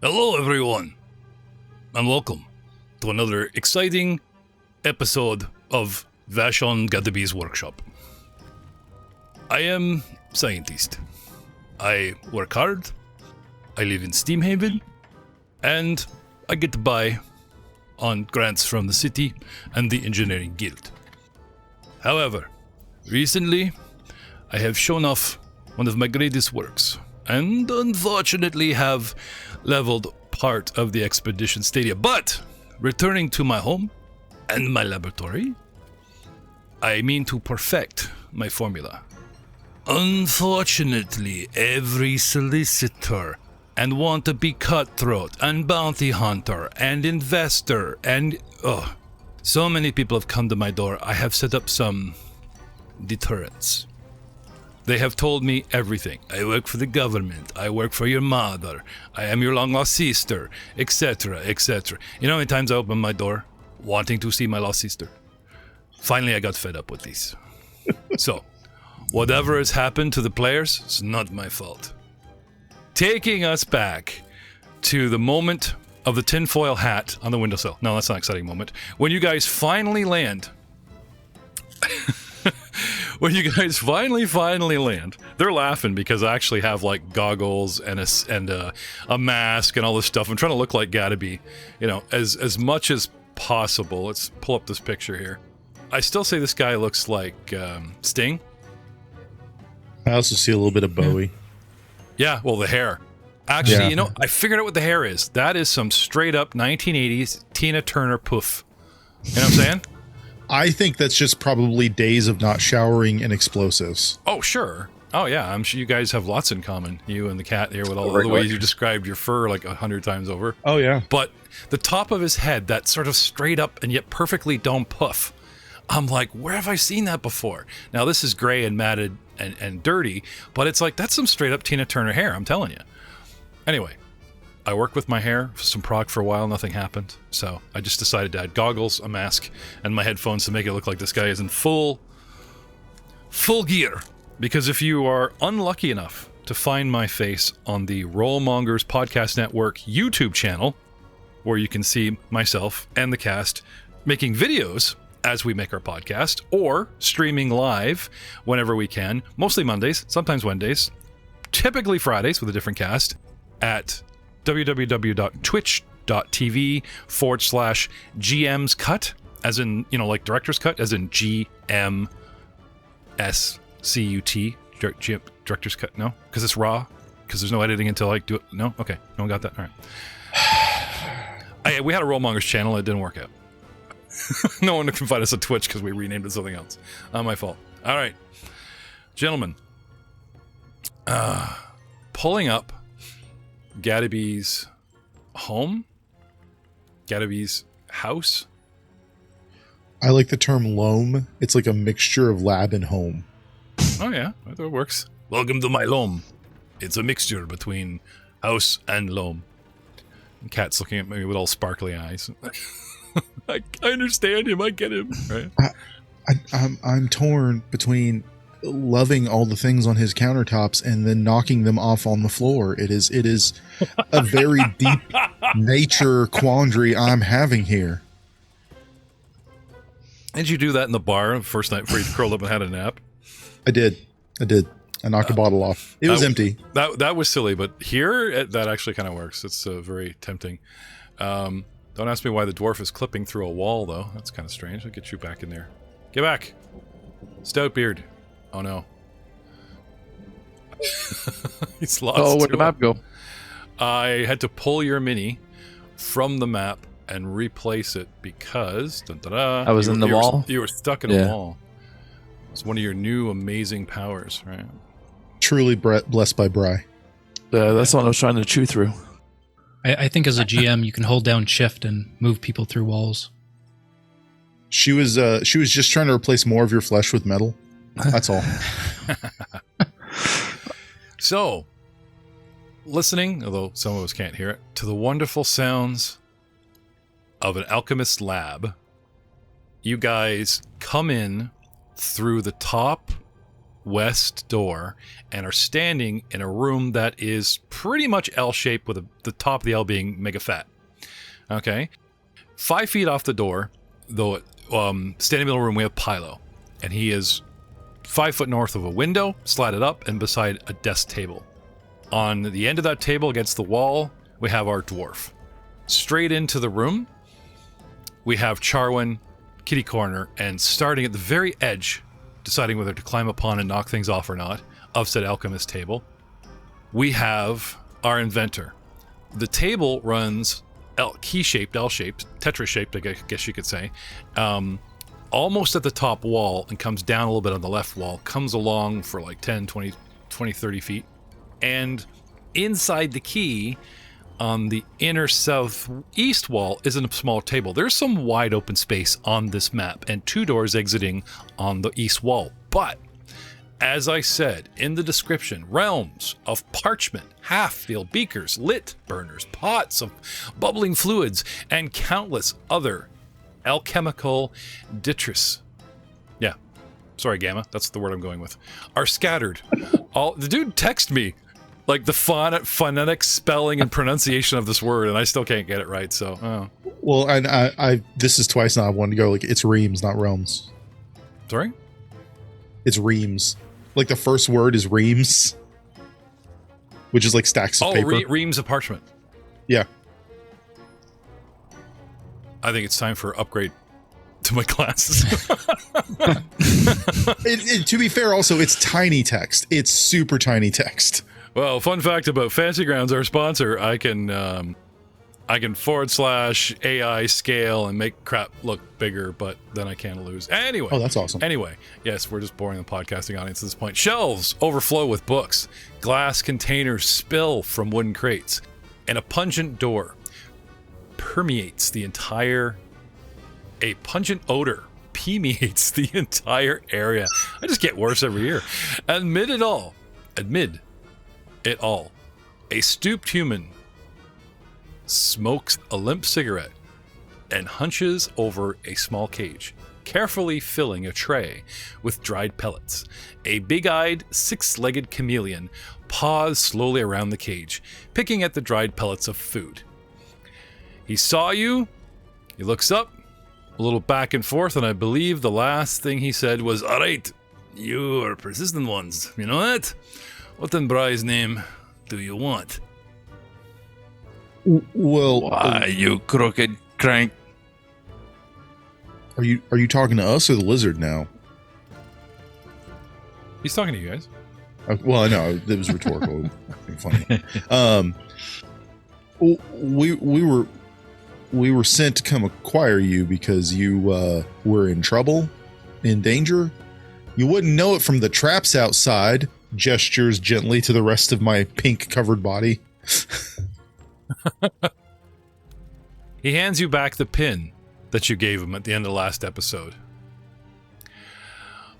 Hello, everyone, and welcome to another exciting episode of Vashon Gadabee's Workshop. I am a scientist. I work hard, I live in Steamhaven, and I get by on grants from the city and the Engineering Guild. However, recently, I have shown off one of my greatest works, and unfortunately have leveled part of the expedition stadia. But, returning to my home and my laboratory, I mean to perfect my formula. Unfortunately, every solicitor and want-to-be cutthroat and bounty hunter and investor and... so many people have come to my door. I have set up some deterrents. They have told me everything. I work for the government. I work for your mother. I am your long-lost sister, etc., etc. You know how many times I open my door wanting to see my lost sister? Finally, I got fed up with these. So, whatever has happened to the players, it's not my fault. Taking us back to the moment of the tinfoil hat on the windowsill. No, that's not an exciting moment. When you guys finally land... When you guys finally land, they're laughing because I actually have like goggles and a mask and all this stuff. I'm trying to look like Gadabee, you know, as much as possible. Let's pull up this picture here. I still say this guy looks like Sting. I also see a little bit of Bowie. Yeah, well, the hair. Actually, you know, I figured out what the hair is. That is some straight up 1980s Tina Turner poof. You know what I'm saying? I think that's just probably days of not showering and explosives. Oh, sure. Oh, yeah. I'm sure you guys have lots in common. You and the cat here with all the ways you described your fur like 100 times over. Oh, yeah. But the top of his head, that sort of straight up and yet perfectly domed puff. I'm like, where have I seen that before? Now, this is gray and matted and dirty, but it's like, that's some straight up Tina Turner hair, I'm telling you. Anyway, I worked with my hair, some prog for a while, nothing happened. So I just decided to add goggles, a mask, and my headphones to make it look like this guy is in full gear. Because if you are unlucky enough to find my face on the Rollmongers Podcast Network YouTube channel, where you can see myself and the cast making videos as we make our podcast, or streaming live whenever we can, mostly Mondays, sometimes Wednesdays, typically Fridays with a different cast, at www.twitch.tv/GM's cut, as in, you know, like director's cut, as in GMSCUT, director's cut, no? Because it's raw? Because there's no editing until I do it? No? Okay, no one got that? All right. We had a Rollmongers channel, it didn't work out. No one can find us on Twitch because we renamed it something else. Not my fault. All right. Gentlemen. Pulling up Gadabee's home? Gadabee's house? I like the term loam. It's like a mixture of lab and home. Oh, yeah. That works. Welcome to my loam. It's a mixture between house and loam. And Cat's looking at me with all sparkly eyes. I understand him. I get him. Right? I'm torn between loving all the things on his countertops and then knocking them off on the floor. It is a very deep nature quandary I'm having here. Did you do that in the bar the first night before you curled up and had a nap? I did. I knocked a bottle off. It was empty. That was silly, but here that actually kind of works. It's very tempting. Don't ask me why the dwarf is clipping through a wall, though. That's kind of strange. I'll get you back in there. Get back. Stoutbeard. Oh, no. He's lost. Oh, where'd the map go? I had to pull your mini from the map and replace it because... I was in the wall? You were stuck in a wall. It's one of your new amazing powers, right? Truly blessed by Bry. That's what I was trying to chew through. I think as a GM, you can hold down shift and move people through walls. She was just trying to replace more of your flesh with metal. That's all. So, listening, although some of us can't hear it, to the wonderful sounds of an alchemist lab, you guys come in through the top west door and are standing in a room that is pretty much L-shaped with the top of the L being mega fat. Okay. 5 feet off the door, though, standing in the middle of the room, we have Pilo. And he is 5 foot north of a window, slatted up, and beside a desk table. On the end of that table against the wall, we have our dwarf. Straight into the room, we have Charwin, kitty corner, and starting at the very edge, deciding whether to climb upon and knock things off or not, of said alchemist table, we have our inventor. The table runs key-shaped, L-shaped, Tetra-shaped, I guess you could say, almost at the top wall and comes down a little bit on the left wall, comes along for like 10, 20, 30 feet, and inside the key, on the inner southeast wall, is a small table. There's some wide open space on this map and 2 doors exiting on the east wall. But, as I said in the description, realms of parchment, half-filled beakers, lit burners, pots of bubbling fluids, and countless other alchemical detritus. Yeah, sorry, Gamma, that's the word I'm going with. Are scattered. The dude texted me like the phonetic spelling and pronunciation of this word, and I still can't get it right. So, well, and I this is twice now. I wanted to go like it's reams, not realms. Sorry, it's reams. Like the first word is reams, which is like stacks of paper. Reams of parchment. Yeah. I think it's time for upgrade to my classes. To be fair, also it's tiny text. It's super tiny text. Well, fun fact about Fancy Grounds, our sponsor, I can / AI scale and make crap look bigger, but then I can't lose. Anyway. Oh, that's awesome. Anyway, yes, we're just boring the podcasting audience at this point. Shelves overflow with books. Glass containers spill from wooden crates. And a pungent door permeates the entire... A pungent odor permeates the entire area. I just get worse every year. Amid it all, a stooped human smokes a limp cigarette and hunches over a small cage, carefully filling a tray with dried pellets. A big-eyed, 6-legged chameleon paws slowly around the cage, picking at the dried pellets of food. He saw you, he looks up, a little back and forth, and I believe the last thing he said was, "All right, you are persistent ones. You know that? What in Bry's name do you want?" Well, Why, you crooked crank? are you talking to us or the lizard now? He's talking to you guys. Well, I know it was rhetorical. Funny. We were sent to come acquire you because you were in trouble, in danger. You wouldn't know it from the traps outside. Gestures gently to the rest of my pink-covered body. He hands you back the pin that you gave him at the end of the last episode.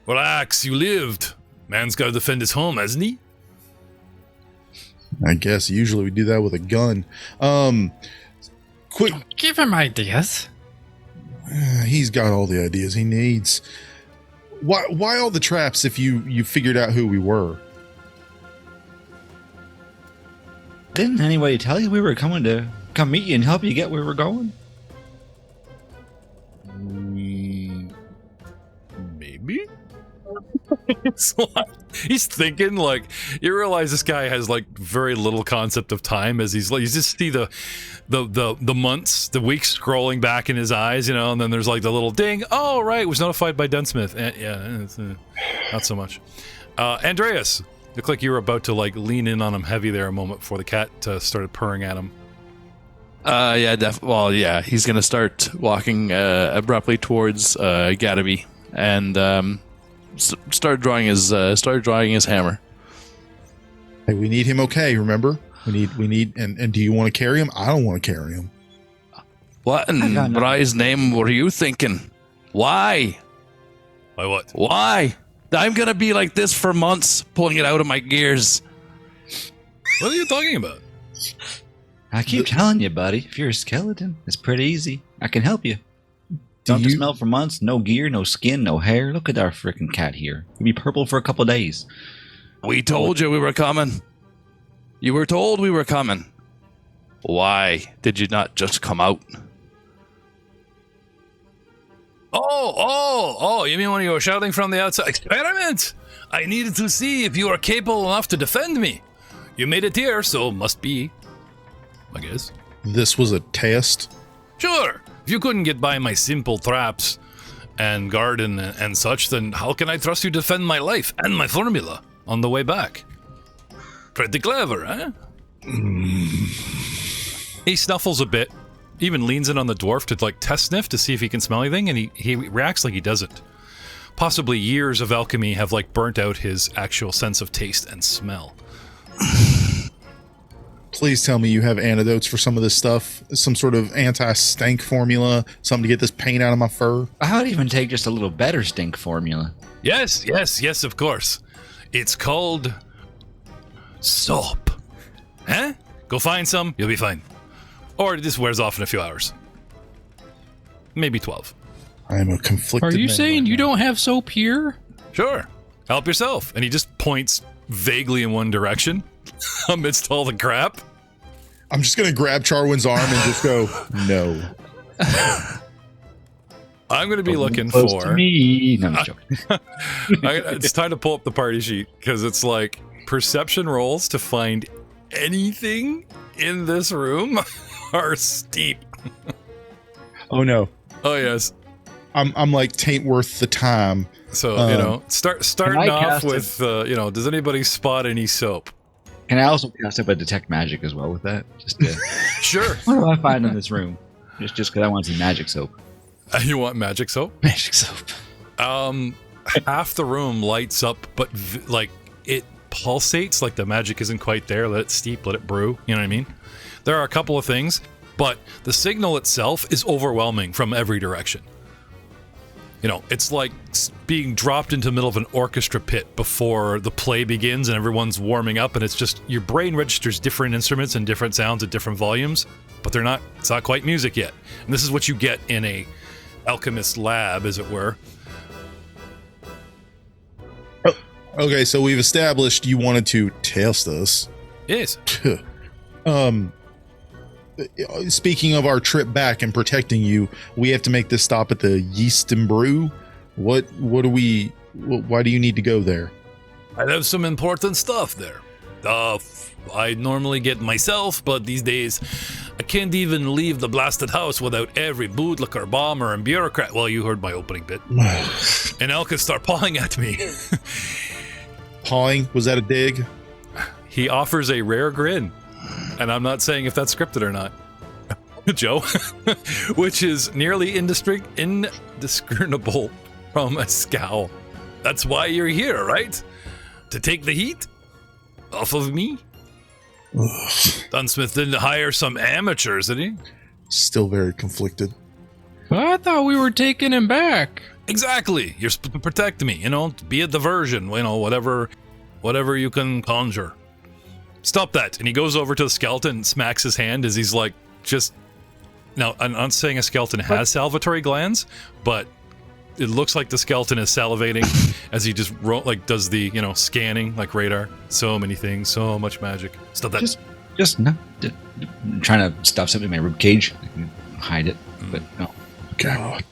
Relax, you lived. Man's got to defend his home, hasn't he? I guess usually we do that with a gun. Quick, Give him ideas. he's got all the ideas he needs. Why all the traps if you figured out who we were? Didn't anybody tell you we were coming to come meet you and help you get where we're going? Maybe? He's thinking, like, you realize this guy has like very little concept of time as he's like, you just see the months, the weeks scrolling back in his eyes, you know, and then there's like the little ding. Oh, right, was notified by Dunsmith. Yeah, it's, not so much. Andreas, looked like you were about to like lean in on him heavy there a moment before the cat started purring at him. Yeah, he's gonna start walking abruptly towards Gadaby and start drawing his hammer. Hey, we need him. Okay, remember? We need. And do you want to carry him? I don't want to carry him. What in Bry's name were you thinking? Why? Why what? Why? I'm gonna be like this for months, pulling it out of my gears. What are you talking about? I keep telling you, buddy, if you're a skeleton, it's pretty easy. I can help you. Don't smell for months. No gear, no skin, no hair. Look at our freaking cat here. He'll be purple for a couple days. We told you we were coming. You were told we were coming. Why did you not just come out? Oh, you mean when you were shouting from the outside? Experiment! I needed to see if you are capable enough to defend me. You made it here, so must be, I guess. This was a test? Sure. If you couldn't get by my simple traps and garden and such, then how can I trust you to defend my life and my formula on the way back? Pretty clever, eh? He snuffles a bit, even leans in on the dwarf to like test sniff to see if he can smell anything, and he reacts like he doesn't. Possibly years of alchemy have like burnt out his actual sense of taste and smell. Please tell me you have antidotes for some of this stuff. Some sort of anti-stank formula, something to get this paint out of my fur. I would even take just a little better stink formula. Yes, of course. It's called soap. Huh? Go find some, you'll be fine. Or this wears off in a few hours. Maybe 12. I am a conflicted Are you man saying right you now. don't have soap here? Sure. Help yourself. And he just points vaguely in one direction amidst all the crap. I'm just going to grab Charwin's arm and just go, no. I'm going to be looking Close for... to me. No, I'm just joking. It's time to pull up the party sheet because it's like perception rolls to find anything in this room are steep. Oh, no. Oh, yes. I'm like, tain't worth the time. So, starting I off cast with, does anybody spot any soap? Can I also cast up a detect magic as well with that? Just to, Sure. what do I find in this room? Just because I want some magic soap. You want magic soap? Magic soap. Half the room lights up, but it pulsates, like the magic isn't quite there. Let it steep, let it brew. You know what I mean? There are a couple of things, but the signal itself is overwhelming from every direction. It's like being dropped into the middle of an orchestra pit before the play begins and everyone's warming up, and it's just your brain registers different instruments and different sounds at different volumes, but it's not quite music yet. And this is what you get in a alchemist lab, as it were. Okay, so we've established you wanted to test us. Yes. Speaking of our trip back and protecting you, we have to make this stop at the Yeast and Brew. Why do you need to go there? I have some important stuff there. I normally get myself, but these days I can't even leave the blasted house without every bootlicker, bomber, and bureaucrat. Well, you heard my opening bit. And AlkenStar pawing at me. Pawing? Was that a dig? He offers a rare grin. And I'm not saying if that's scripted or not. Joe. Which is nearly indiscernible from a scowl. That's why you're here, right? To take the heat off of me? Dunsmith didn't hire some amateurs, did he? Still very conflicted. I thought we were taking him back. Exactly. You're supposed to protect me, to be a diversion, whatever you can conjure. Stop that. And he goes over to the skeleton and smacks his hand as he's like, just... Now, I'm not saying a skeleton has salivatory glands, but it looks like the skeleton is salivating as he just does the, scanning like radar. So many things, so much magic. Stop that. Just no. I'm trying to stuff something in my rib cage. I can hide it, but no. God.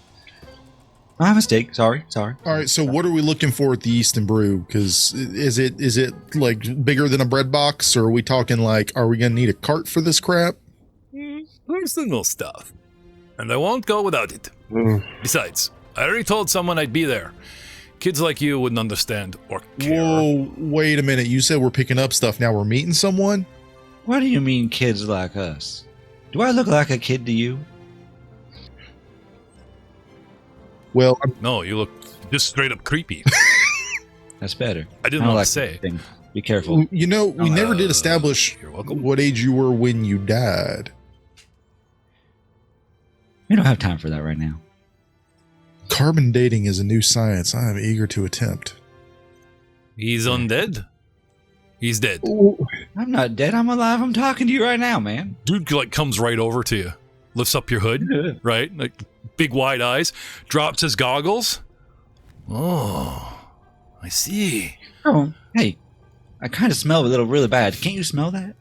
My mistake. Sorry. All right, so what are we looking for at the Yeast and Brew? Because is it like bigger than a bread box, or are we talking like, are we going to need a cart for this crap? Personal stuff. And I won't go without it. Besides, I already told someone I'd be there. Kids like you wouldn't understand or care. Whoa, wait a minute. You said we're picking up stuff. Now we're meeting someone? What do you mean kids like us? Do I look like a kid to you? Well, No, you look just straight up creepy. That's better. I didn't don't want like to say. that thing. Be careful. we never did establish You're welcome. what age you were when you died. We don't have time for that right now. Carbon dating is a new science I am eager to attempt. He's undead. He's dead. I'm not dead. I'm alive. I'm talking to you right now, man. Dude comes right over to you, lifts up your hood, right? Like big wide eyes, drops his goggles. Oh, I see. Oh, hey, I kind of smell a little really bad. Can't you smell that?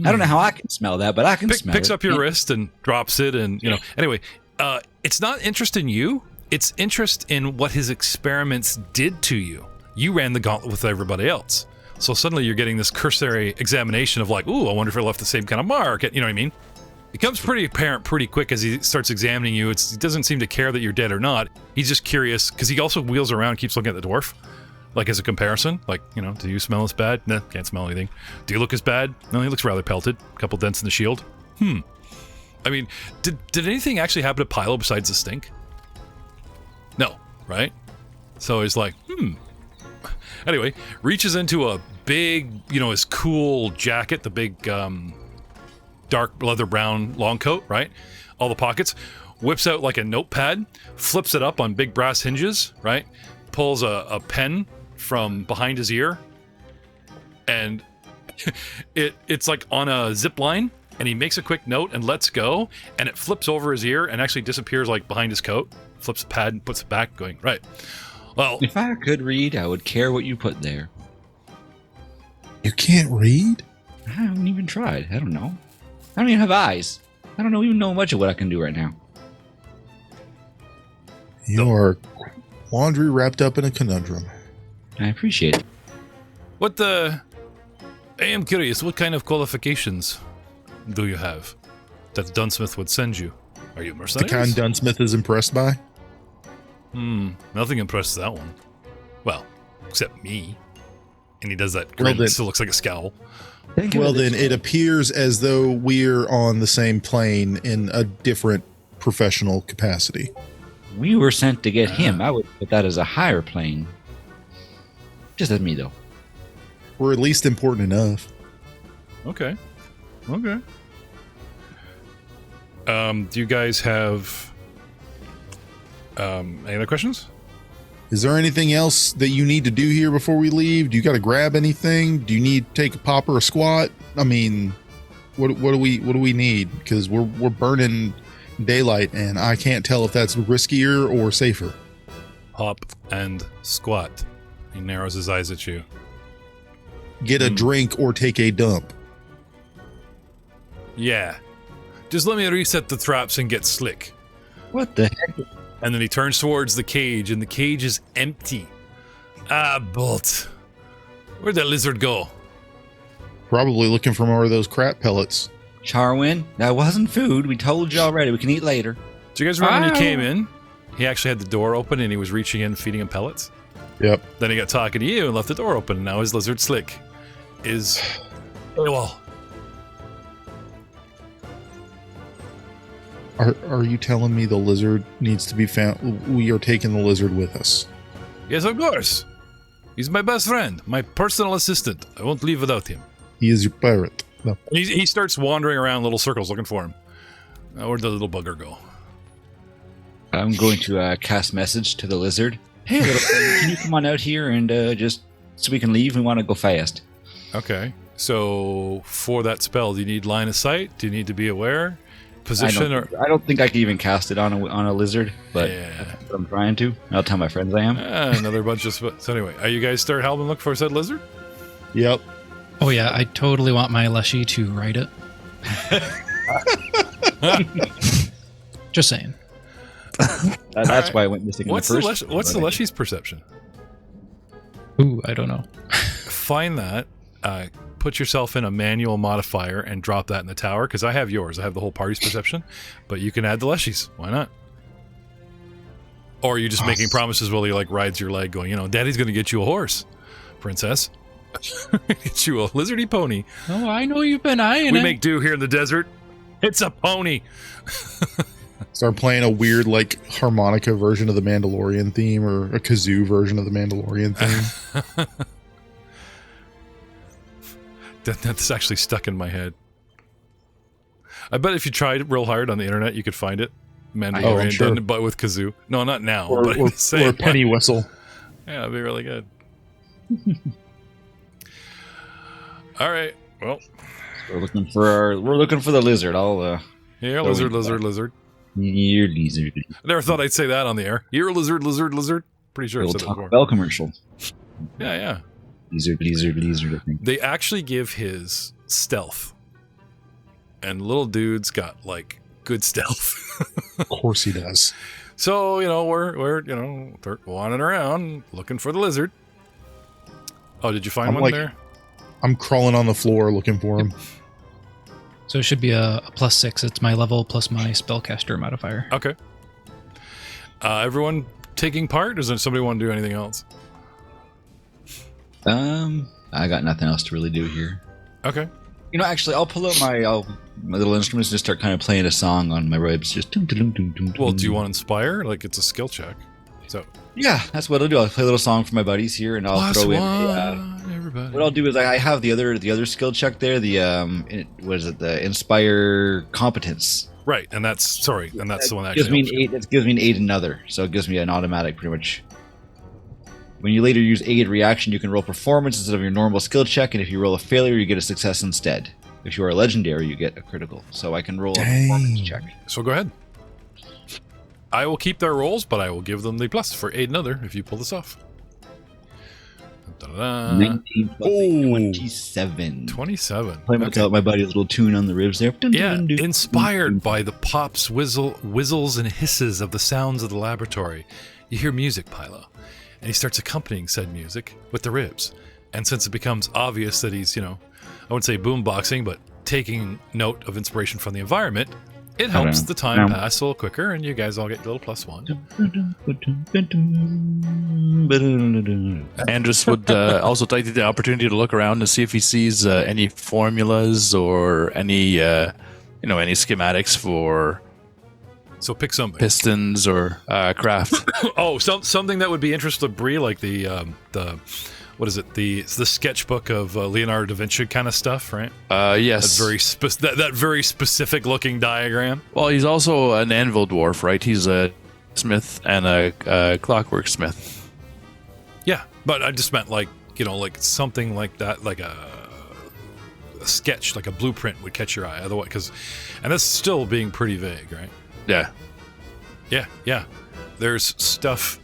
I don't know how I can smell that, but I can smell it. Picks up your wrist and drops it, and Anyway, it's not interest in you. It's interest in what his experiments did to you. You ran the gauntlet with everybody else, so suddenly you're getting this cursory examination of like, ooh, I wonder if I left the same kind of mark. You know what I mean? It becomes pretty apparent pretty quick as he starts examining you. He doesn't seem to care that you're dead or not. He's just curious because he also wheels around and keeps looking at the dwarf. Like as a comparison, like, do you smell as bad? Nah, can't smell anything. Do you look as bad? No, he looks rather pelted. A couple dents in the shield. I mean, did anything actually happen to Pilo besides the stink? No, right? So he's like, Anyway, reaches into a big, his cool jacket, the big dark leather brown long coat, right? All the pockets. Whips out like a notepad, flips it up on big brass hinges, right? Pulls a pen from behind his ear, and it's like on a zip line, and he makes a quick note and lets go, and it flips over his ear and actually disappears like behind his coat. Flips the pad and puts it back, going, right. Well, if I could read, I would care what you put there. You can't read? I haven't even tried. I don't know. I don't even have eyes. I don't even know much of what I can do right now. Your laundry wrapped up in a conundrum. I appreciate it. I am curious, what kind of qualifications do you have that Dunsmith would send you? Are you mercenaries? The kind Dunsmith is impressed by? Nothing impresses that one. Well, except me. And he does that Well, grin that still looks like a scowl. Well, then it appears as though we're on the same plane in a different professional capacity. We were sent to get him. I would put that as a higher plane. Just as me, though. We're at least important enough. Okay. Do you guys have any other questions? Is there anything else that you need to do here before we leave? Do you got to grab anything? Do you need to take a pop or a squat? I mean, what do we need? Because we're burning daylight, and I can't tell if that's riskier or safer. Hop and squat. He narrows his eyes at you. Get a drink or take a dump. Yeah. Just let me reset the traps and get slick. What the heck? And then he turns towards the cage, and the cage is empty. Ah, bolt. Where'd that lizard go? Probably looking for more of those crap pellets. Charwin, that wasn't food. We told you already. We can eat later. Do you guys remember when you came in? He actually had the door open, and he was reaching in, feeding him pellets. Yep. Then he got talking to you and left the door open, and now his lizard Slick is... well... Are you telling me the lizard needs to be found? We are taking the lizard with us. Yes, of course. He's my best friend, my personal assistant. I won't leave without him. He is your pirate. No. He starts wandering around little circles looking for him. Where'd the little bugger go? I'm going to cast message to the lizard. Hey, little friend, can you come on out here and just so we can leave? We want to go fast. Okay. So for that spell, do you need line of sight? Do you need to be aware? Position? I don't think I can even cast it on a lizard, but yeah. That's what I'm trying to. I'll tell my friends I am. Another bunch of... So anyway, are you guys start helping look for said lizard? Yep. Oh yeah, I totally want my Leshy to write it. Just saying. That's why I went missing in the first. What's the Leshy's perception? Ooh, I don't know. Find that. Put yourself in a manual modifier and drop that in the tower, because I have yours. I have the whole party's perception, but you can add the Leshy's. Why not? Or are you just making promises while he like rides your leg going, Daddy's going to get you a horse, princess. Get you a lizardy pony. Oh, I know you've been eyeing it. We make do here in the desert. It's a pony. Start playing a weird like harmonica version of the Mandalorian theme or a kazoo version of the Mandalorian theme. That's actually stuck in my head. I bet if you tried real hard on the internet, you could find it. Mandalorian, sure. but with kazoo. No, not now. Or a penny whistle. Yeah, that'd be really good. All right. Well, we're looking for the lizard. lizard. You're lizard. I never thought I'd say that on the air. You're a lizard, lizard, lizard. Pretty sure I've Little said that Taco before. Bell commercial. Yeah. Lizard, I think. They actually give his stealth. And little dude's got, like, good stealth. Of course he does. So, we're wandering around looking for the lizard. Oh, did you find I'm one like- there? I'm crawling on the floor looking for him. So it should be a +6. It's my level plus my spellcaster modifier. Okay. Everyone taking part? Does somebody want to do anything else? I got nothing else to really do here. Okay. Actually, I'll pull out my little instruments and just start kind of playing a song on my ribs. Just Well, do you want to inspire? Like, it's a skill check. So, Yeah, that's what I'll do. I'll play a little song for my buddies here, and I'll throw in. Everybody. What I'll do is I have the other skill check there. The the inspire competence. Right, and that's the one that Gives actually me an helps you. 8. It gives me an 8 another, so it gives me an automatic pretty much. When you later use aid reaction, you can roll performance instead of your normal skill check, and if you roll a failure, you get a success instead. If you are a legendary, you get a critical. So I can roll a performance check. So go ahead. I will keep their rolls, but I will give them the plus for aid another if you pull this off. Da-da-da. 19 plus Oh. 27. 27. Play my buddy's little tune on the ribs there. Yeah, inspired by the pops, whistles, and hisses of the sounds of the laboratory, you hear music, Pilo. And he starts accompanying said music with the ribs. And since it becomes obvious that he's, I wouldn't say boomboxing, but taking note of inspiration from the environment, it helps the time pass a little quicker, and you guys all get your little +1. Andrus would also take the opportunity to look around to see if he sees any formulas or any schematics for So pick something. pistons or craft. Oh, something that would be interesting to Bree, like the what is it? The sketchbook of Leonardo da Vinci kind of stuff, right? Yes. That very specific looking diagram. Well, he's also an anvil dwarf, right? He's a smith and a clockwork smith. Yeah, but I just meant like something like that, like a sketch, like a blueprint would catch your eye. Otherwise, and that's still being pretty vague, right? Yeah. Yeah. There's stuff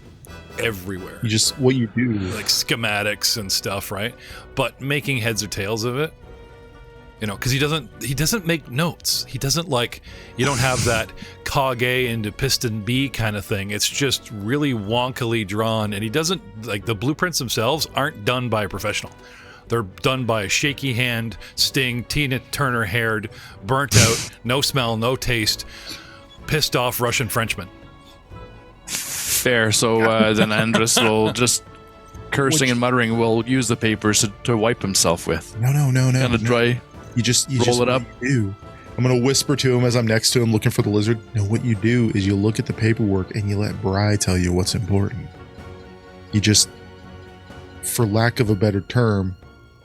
everywhere. What you do. Like schematics and stuff, right? But making heads or tails of it, because he doesn't make notes. He doesn't you don't have that cog A into piston B kind of thing. It's just really wonkily drawn, and he doesn't the blueprints themselves aren't done by a professional. They're done by a shaky hand, Sting, Tina Turner haired, burnt out, no smell, no taste, pissed off Russian Frenchman. Fair. So then Andrus will just cursing and muttering will use the papers to wipe himself with. No. Kind of dry. You just roll it up. What you do. I'm gonna whisper to him as I'm next to him looking for the lizard. No, what you do is you look at the paperwork and you let Bri tell you what's important. You just, for lack of a better term,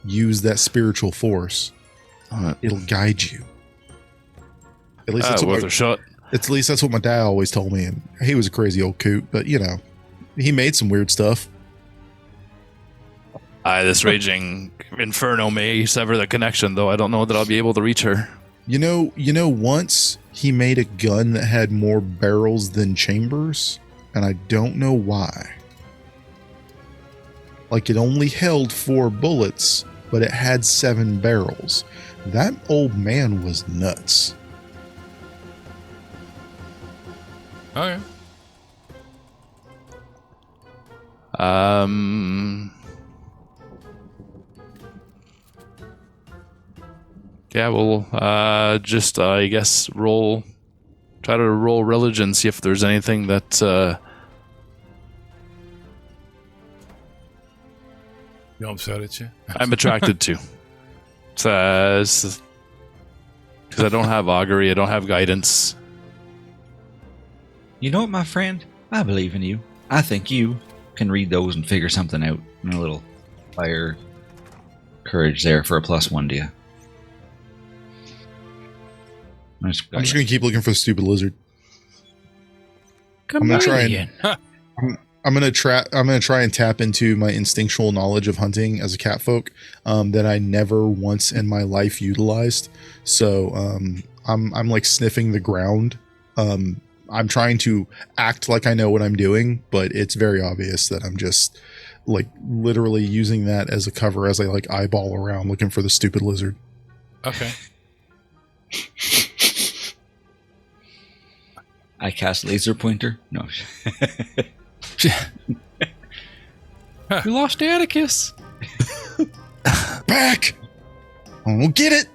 use that spiritual force. It'll guide you. At least that's worth a shot. At least that's what my dad always told me, and he was a crazy old coot, but he made some weird stuff. This raging inferno may sever the connection, though I don't know that I'll be able to reach her. Once he made a gun that had more barrels than chambers, and I don't know why. It only held 4 bullets, but it had 7 barrels. That old man was nuts. Okay. Yeah, we'll just I guess try to roll religion, see if there's anything that upset at you? I'm attracted to. Because I don't have augury, I don't have guidance. You know what, my friend? I believe in you. I think you can read those and figure something out. And a little fire courage there for a +1 to you. I'm just gonna keep looking for the stupid lizard. Come I'm gonna try again. I'm gonna try and tap into my instinctual knowledge of hunting as a catfolk that I never once in my life utilized. So I'm sniffing the ground, I'm trying to act like I know what I'm doing, but it's very obvious that I'm just like literally using that as a cover as I like eyeball around looking for the stupid lizard. Okay. I cast laser pointer. No. We lost Atticus. Back! Oh, get it!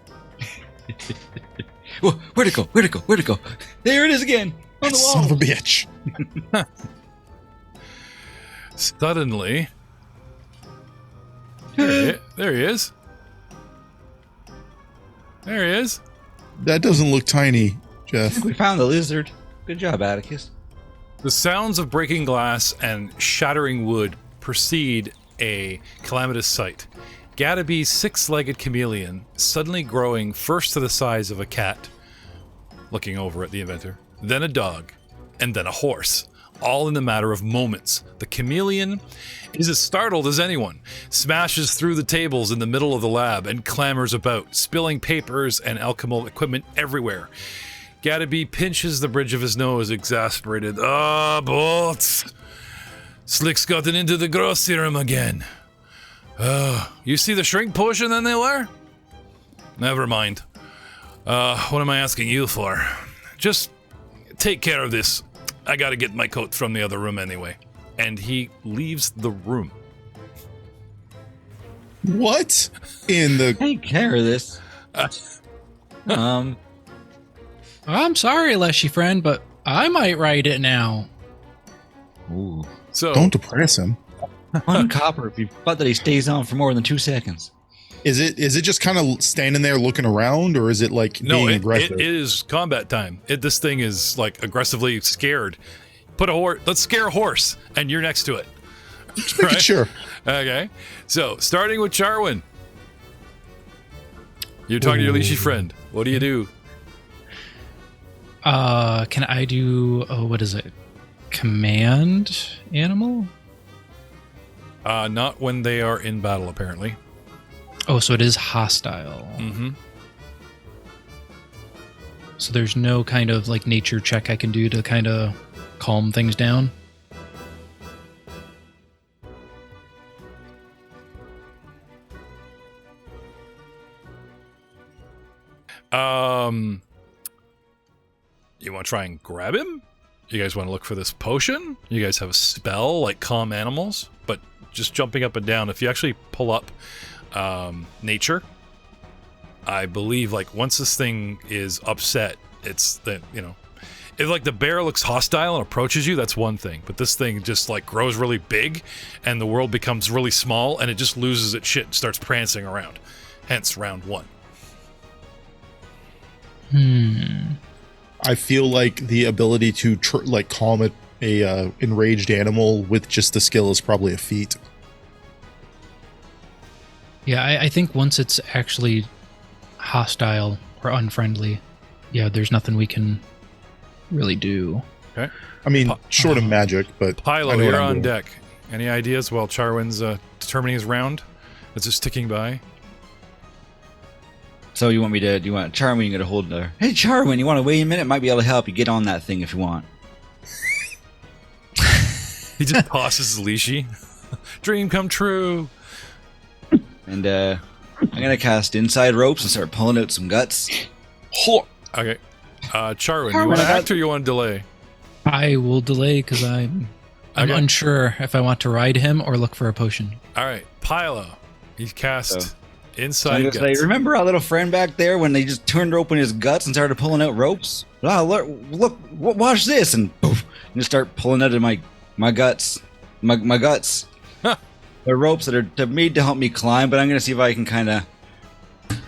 Whoa, where'd it go? Where'd it go? Where'd it go? There it is again. On the wall. Son of a bitch. Suddenly, there he is. There he is. That doesn't look tiny, Jeff. We found the lizard. Good job, Atticus. The sounds of breaking glass and shattering wood precede a calamitous sight. Gadaby's six-legged chameleon suddenly growing first to the size of a cat, looking over at the inventor, then a dog, and then a horse, all in the matter of moments. The chameleon is as startled as anyone, smashes through the tables in the middle of the lab and clambers about, spilling papers and alchemical equipment everywhere. Gadaby pinches the bridge of his nose, exasperated. Ah, bolts! Slick's gotten into the growth serum again. You see the shrink potion then they were? Never mind. What am I asking you for? Just take care of this. I gotta get my coat from the other room anyway. And he leaves the room. What? In the... Take care of this. I'm sorry, Leshy friend, but I might write it now. Ooh. So Don't depress him. 1 copper if you thought that he stays on for more than 2 seconds. Is it just kind of standing there looking around, or is it like being aggressive? it is combat time. This thing is like aggressively scared. Put a horse. Let's scare a horse, and you're next to it. Right? Sure. Okay. So starting with Charwin. You're talking to your leashy friend. What do you do? Can I do, what is it? Command animal? Not when they are in battle, apparently. Oh, so it is hostile. Mm-hmm. So there's no kind of like nature check I can do to kind of calm things down? You want to try and grab him? You guys want to look for this potion? You guys have a spell like calm animals, but just jumping up and down. If you actually pull up nature, I believe like once this thing is upset, it's that, you know, if like the bear looks hostile and approaches you, that's one thing, but this thing just like grows really big and the world becomes really small and it just loses its shit and starts prancing around. Hence round 1. I feel like the ability to calm a enraged animal with just the skill is probably a feat. Yeah, I think once it's actually hostile or unfriendly, yeah, there's nothing we can really do. Okay. I mean, short of magic, but... Pilo, I know what you're I'm on doing. deck. Any ideas while Charwin's determining his round? It's just ticking by. So you want Charwin, you got to hold there. Hey Charwin, you want to wait a minute? Might be able to help you get on that thing if you want. He just tosses his leashy. Dream come true. And I'm gonna cast inside ropes and start pulling out some guts. Okay. Charwin, you want to act or you want to delay? I will delay because I'm Okay. unsure if I want to ride him or look for a potion. All right. Pilo. He cast So I'm inside gonna guts. say, remember our little friend back there when they just turned open his guts and started pulling out ropes? Wow, look, watch this, and poof, and just start pulling out of my guts, my guts. They're ropes that are made to help me climb, but I'm gonna see if I can kind of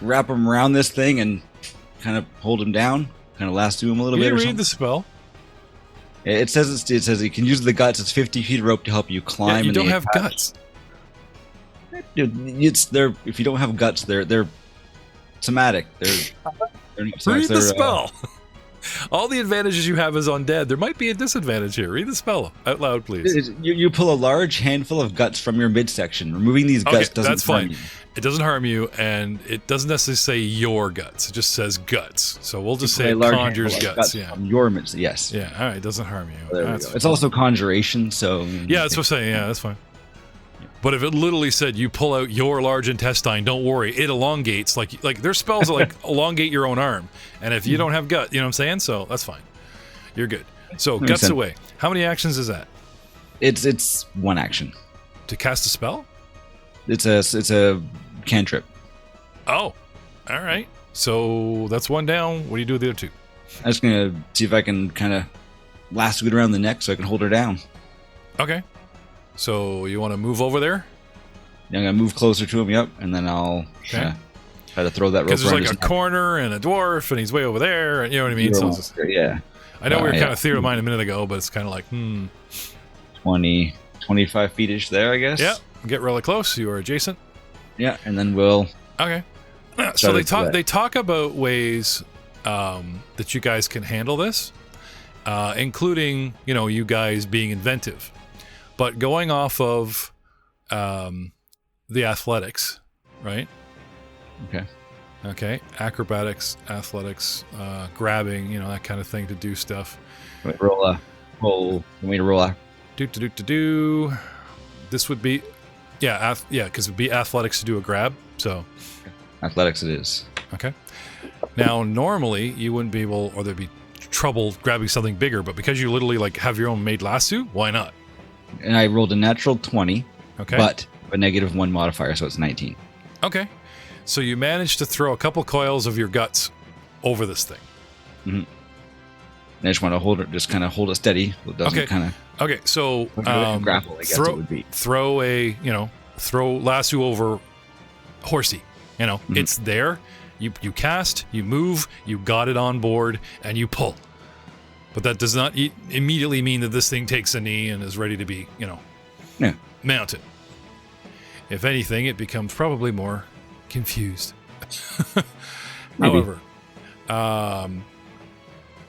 wrap them around this thing and kind of hold him down, kind of lasso him a little You bit. Or read something. the spell. It says you can use the guts. It's 50 feet of rope to help you climb. Yeah, you and don't they have attach- guts. Dude, if you don't have guts, they're somatic. Read the spell. All the advantages you have is undead. There might be a disadvantage here. Read the spell out loud, please. You pull a large handful of guts from your midsection. Removing these guts Okay, doesn't that's harm fine. you. It doesn't harm you, and it doesn't necessarily say your guts. It just says guts. So we'll just say it conjures guts. Yeah. Yes. Yeah. All right. It doesn't harm you. There we go. It's also conjuration, so. Yeah, that's what I'm saying. Yeah, that's fine. But if it literally said you pull out your large intestine, don't worry, it elongates. Like there's spells that like elongate your own arm, and if you don't have gut, you know what I'm saying? So that's fine. You're good. So guts away. How many actions is that? It's one action. To cast a spell? It's a cantrip. Oh, all right. So that's one down. What do you do with the other two? I'm just gonna see if I can kind of lasso it around the neck so I can hold her down. Okay. So you want to move over there? Yeah, I'm gonna move closer to him. Yep, and then I'll try to throw that rope. Because there's like a corner and a dwarf, and he's way over there. And you know what I mean? So yeah. I know we were kind of theory of mine a minute ago, but it's kind of like 20, 25 feet-ish there, I guess. Yeah. Get really close. You are adjacent. Yeah, and then we'll. Okay. So they talk about ways that you guys can handle this, including you guys being inventive, but going off of the athletics, right? Okay. Acrobatics, athletics, grabbing, that kind of thing to do stuff. Roll. Want me to roll? Do. This would be. Yeah, because it'd be athletics to do a grab, so... Athletics it is. Okay. Now, normally, you wouldn't be able, or there'd be trouble grabbing something bigger, but because you literally, have your own made lasso, why not? And I rolled a natural 20, okay, but a -1 modifier, so it's 19. Okay. So you managed to throw a couple coils of your guts over this thing. Mm-hmm. And I just want to hold it steady. So it doesn't kind of... Okay, so grapple, I guess it would be. Throw lasso over horsey. It's there. You cast, you move, you got it on board, and you pull. But that does not immediately mean that this thing takes a knee and is ready to be, mounted. If anything, it becomes probably more confused. However,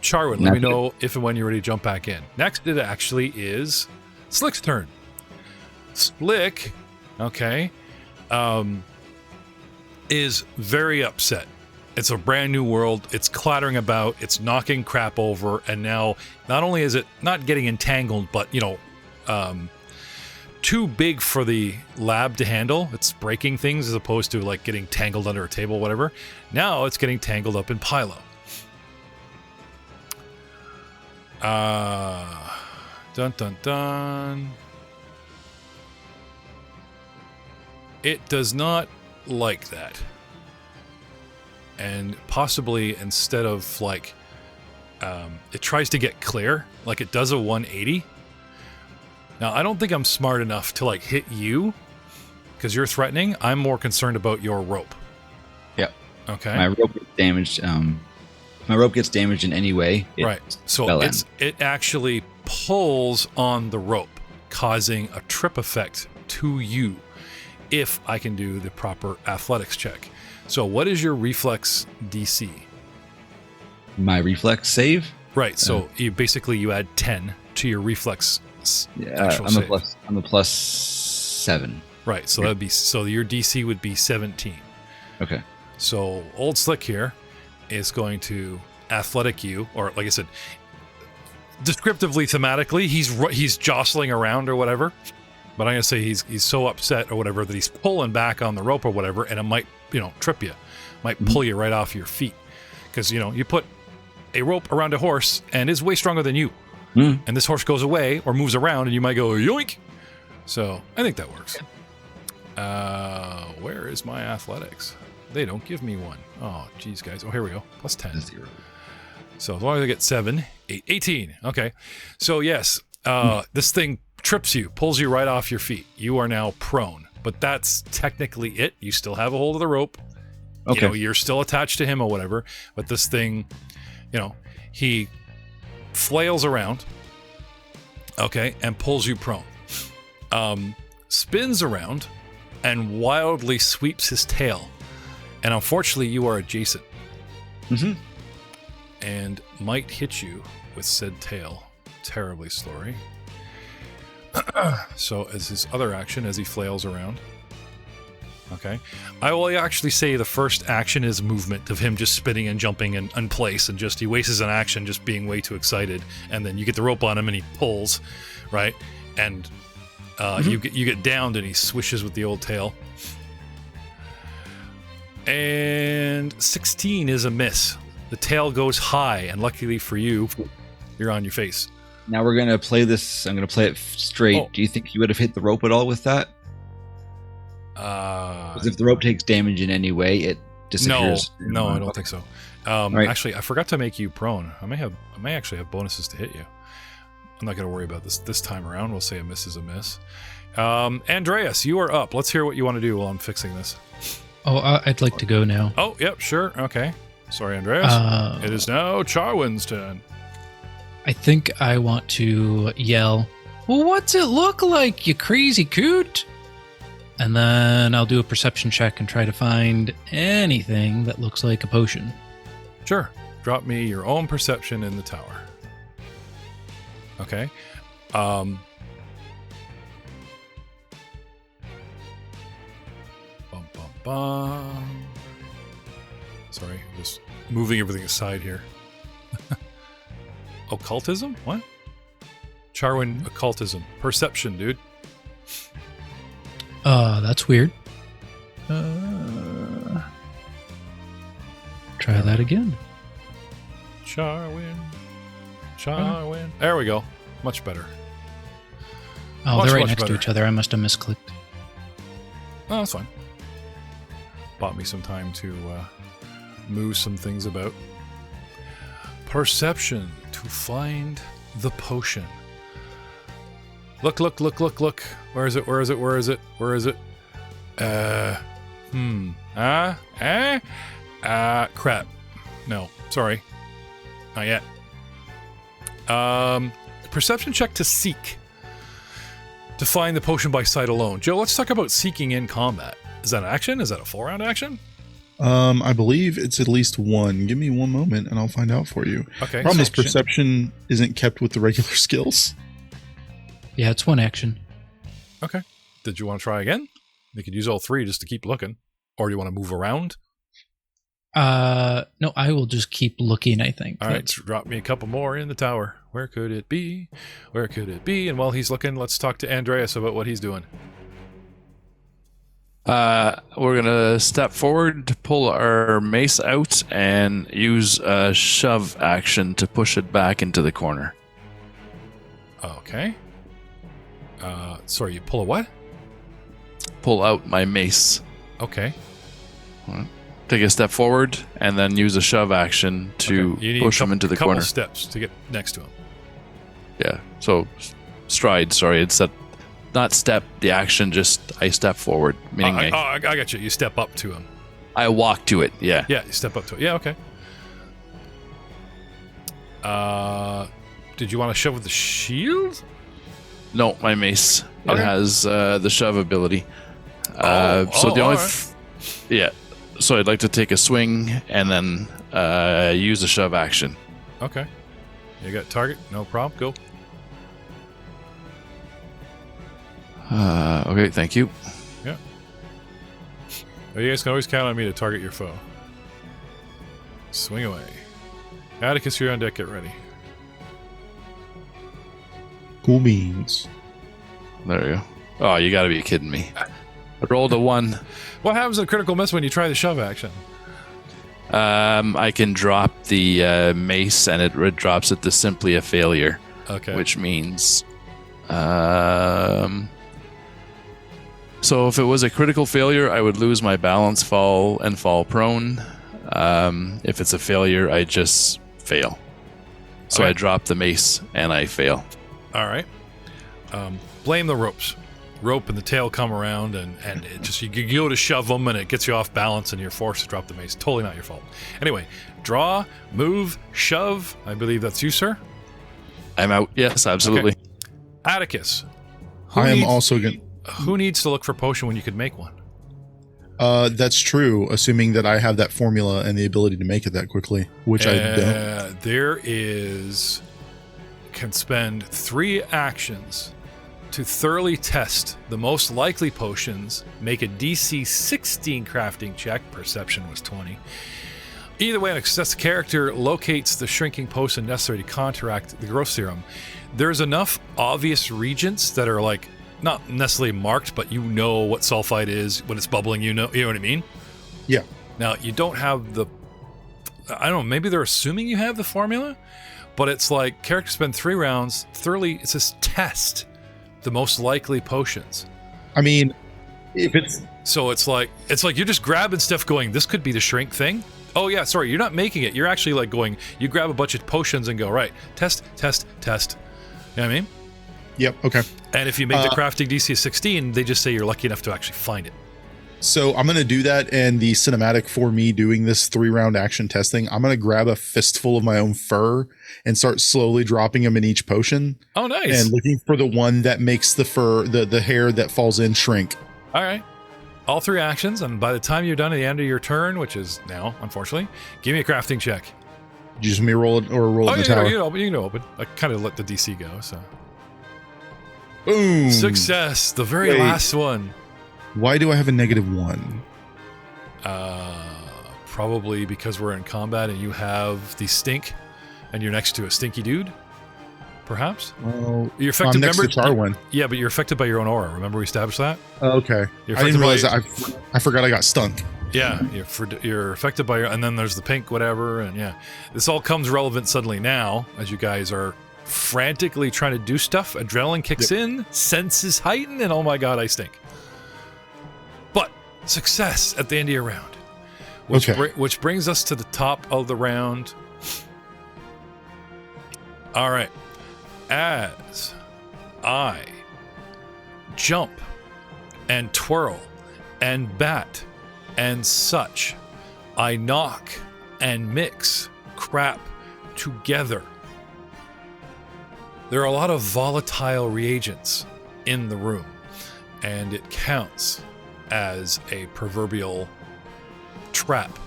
Charwin, let me know if and when you're ready to jump back in. Next, it actually is Slick's turn. Slick, is very upset. It's a brand new world. It's clattering about. It's knocking crap over. And now, not only is it not getting entangled, but, too big for the lab to handle. It's breaking things as opposed to, getting tangled under a table, whatever. Now it's getting tangled up in Pilo. Dun dun dun. It does not like that. And possibly instead of it tries to get clear, it does a 180. Now, I don't think I'm smart enough to hit you because you're threatening. I'm more concerned about your rope. Yep. Okay. My rope gets damaged. If my rope gets damaged in any way, So it actually pulls on the rope, causing a trip effect to you if I can do the proper athletics check. So what is your reflex DC? My reflex save? Right, so you add 10 to your reflex actual I'm save. I'm a plus 7. Right, so that'd be your DC would be 17. Okay. So old Slick here is going to athletic you, or like I said, descriptively, thematically, he's jostling around or whatever. But I'm gonna say he's so upset or whatever that he's pulling back on the rope or whatever, and it might trip you, might pull you right off your feet, because you put a rope around a horse and it's way stronger than you, and this horse goes away or moves around and you might go yoink. So I think that works. Where is my athletics? They don't give me one. Oh, geez, guys. Oh, here we go. Plus 10. 0. So as long as I get 7, 8, 18. Okay. So yes, this thing trips you, pulls you right off your feet. You are now prone, but that's technically it. You still have a hold of the rope. Okay. You're still attached to him or whatever, but this thing, he flails around, and pulls you prone. Spins around and wildly sweeps his tail. And unfortunately, you are adjacent. Mm-hmm. And might hit you with said tail. Terribly sorry. So as his other action, as he flails around, Okay. I will actually say the first action is movement of him just spinning and jumping in place, and just he wastes an action just being way too excited, and then you get the rope on him and he pulls, right? And you get downed and he swishes with the old tail. And 16 is a miss. The tail goes high, and luckily for you, you're on your face. Now we're going to play this. I'm going to play it straight. Oh. Do you think you would have hit the rope at all with that? Because if the rope takes damage in any way, it disappears. No, I don't think so. Right. Actually, I forgot to make you prone. I may actually have bonuses to hit you. I'm not going to worry about this time around. We'll say a miss is a miss. Andreas, you are up. Let's hear what you want to do while I'm fixing this. Oh, I'd like to go now. Oh, yep, sure. Okay. Sorry, Andreas. It is now Charwin's turn. I think I want to yell, "Well, what's it look like, you crazy coot?" And then I'll do a perception check and try to find anything that looks like a potion. Sure. Drop me your own perception in the tower. Okay. Bum, bum, bum. Sorry, I'm just moving everything aside here. Occultism? What? Charwin occultism. Perception, dude. That's weird. Try that again. Charwin. There we go. Much better. Oh, Much, they're right much next better. to each other. I must have misclicked. Oh, that's fine. Bought me some time to move some things about. Perception to find the potion. Look. Where is it? Crap. No, sorry. Not yet. Perception check to seek. To find the potion by sight alone. Joe, let's talk about seeking in combat. Is that an action? Is that a 4-round action? I believe it's at least one. Give me one moment and I'll find out for you. Okay. Problem is Section. perception isn't kept with the regular skills. Yeah, it's one action. Okay. Did you want to try again? You could use all three just to keep looking. Or do you want to move around? No, I will just keep looking, I think. All right, drop me a couple more in the tower. Where could it be? And while he's looking, let's talk to Andreas about what he's doing. We're going to step forward to pull our mace out and use a shove action to push it back into the corner. Okay. Sorry, you pull a what? Pull out my mace. Okay. Take a step forward and then use a shove action to Okay. You need push him into the couple corner. steps to get next to him. Yeah, so stride, sorry. It's that, not step, the action, just I step forward, meaning I got you. You step up to him. I walk to it, yeah. Yeah, you step up to it. Yeah, okay. Did you want to shove with the shield? No, my mace. It Okay. has the shove ability. So the only... alright. Yeah, so I'd like to take a swing and then use a shove action. Okay. You got target? No problem. Go. Okay, thank you. Yeah. Well, you guys can always count on me to target your foe. Swing away. Atticus, you're on deck. Get ready. Cool beans. There you go. Oh, you gotta be kidding me. I rolled a 1. What happens in a critical miss when you try the shove action? I can drop the mace and it drops it to simply a failure. Okay. Which means... so if it was a critical failure, I would lose my balance, fall prone. If it's a failure, I just fail. So Okay. I drop the mace and I fail. All right. Blame the ropes. Rope and the tail come around, and it just you go to shove them, and it gets you off balance, and you're forced to drop the mace. Totally not your fault. Anyway, draw, move, shove. I believe that's you, sir. I'm out. Yes, absolutely. Okay. Atticus. I am also going Who needs to look for potion when you could make one? that's true, assuming that I have that formula and the ability to make it that quickly, which I don't. There is... Can spend 3 actions to thoroughly test the most likely potions, make a DC 16 crafting check. Perception was 20. Either way, an success character locates the shrinking potion necessary to counteract the growth serum. There's enough obvious regents that are like not necessarily marked, but you know what sulfite is when it's bubbling. You know what I mean? Yeah. Now you don't have the. I don't know. Maybe they're assuming you have the formula, but it's like characters spend 3 rounds thoroughly. It says test the most likely potions. I mean, if it's so, it's like you're just grabbing stuff, going, this could be the shrink thing. Oh yeah, sorry, you're not making it. You're actually like going. You grab a bunch of potions and go right. Test. You know what I mean? Yep. Okay. And if you make the crafting DC 16, they just say you're lucky enough to actually find it. So I'm going to do that, and the cinematic for me doing this 3-round action testing, I'm going to grab a fistful of my own fur and start slowly dropping them in each potion. Oh, nice. And looking for the one that makes the fur, the hair that falls in, shrink. All right. All 3 actions, and by the time you're done at the end of your turn, which is now, unfortunately, give me a crafting check. Did you just me roll it or roll it in the tower? You can open. I kind of let the DC go, so. Boom. Success. The very last one. Why do I have a -1? Probably because we're in combat and you have the stink, and you're next to a stinky dude. Perhaps. Well, you're affected. I'm next to Charwin. Yeah, but you're affected by your own aura. Remember we established that? Okay. I didn't realize that. I forgot I got stunk. Yeah, you're affected by your, and then there's the pink whatever, and yeah, this all comes relevant suddenly now as you guys are frantically trying to do stuff. Adrenaline kicks in, senses heighten, and oh my god, I stink. But success at the end of your round, which brings us to the top of the round. All right, as I jump and twirl and bat and such, I knock and mix crap together. There are a lot of volatile reagents in the room, and it counts as a proverbial trap.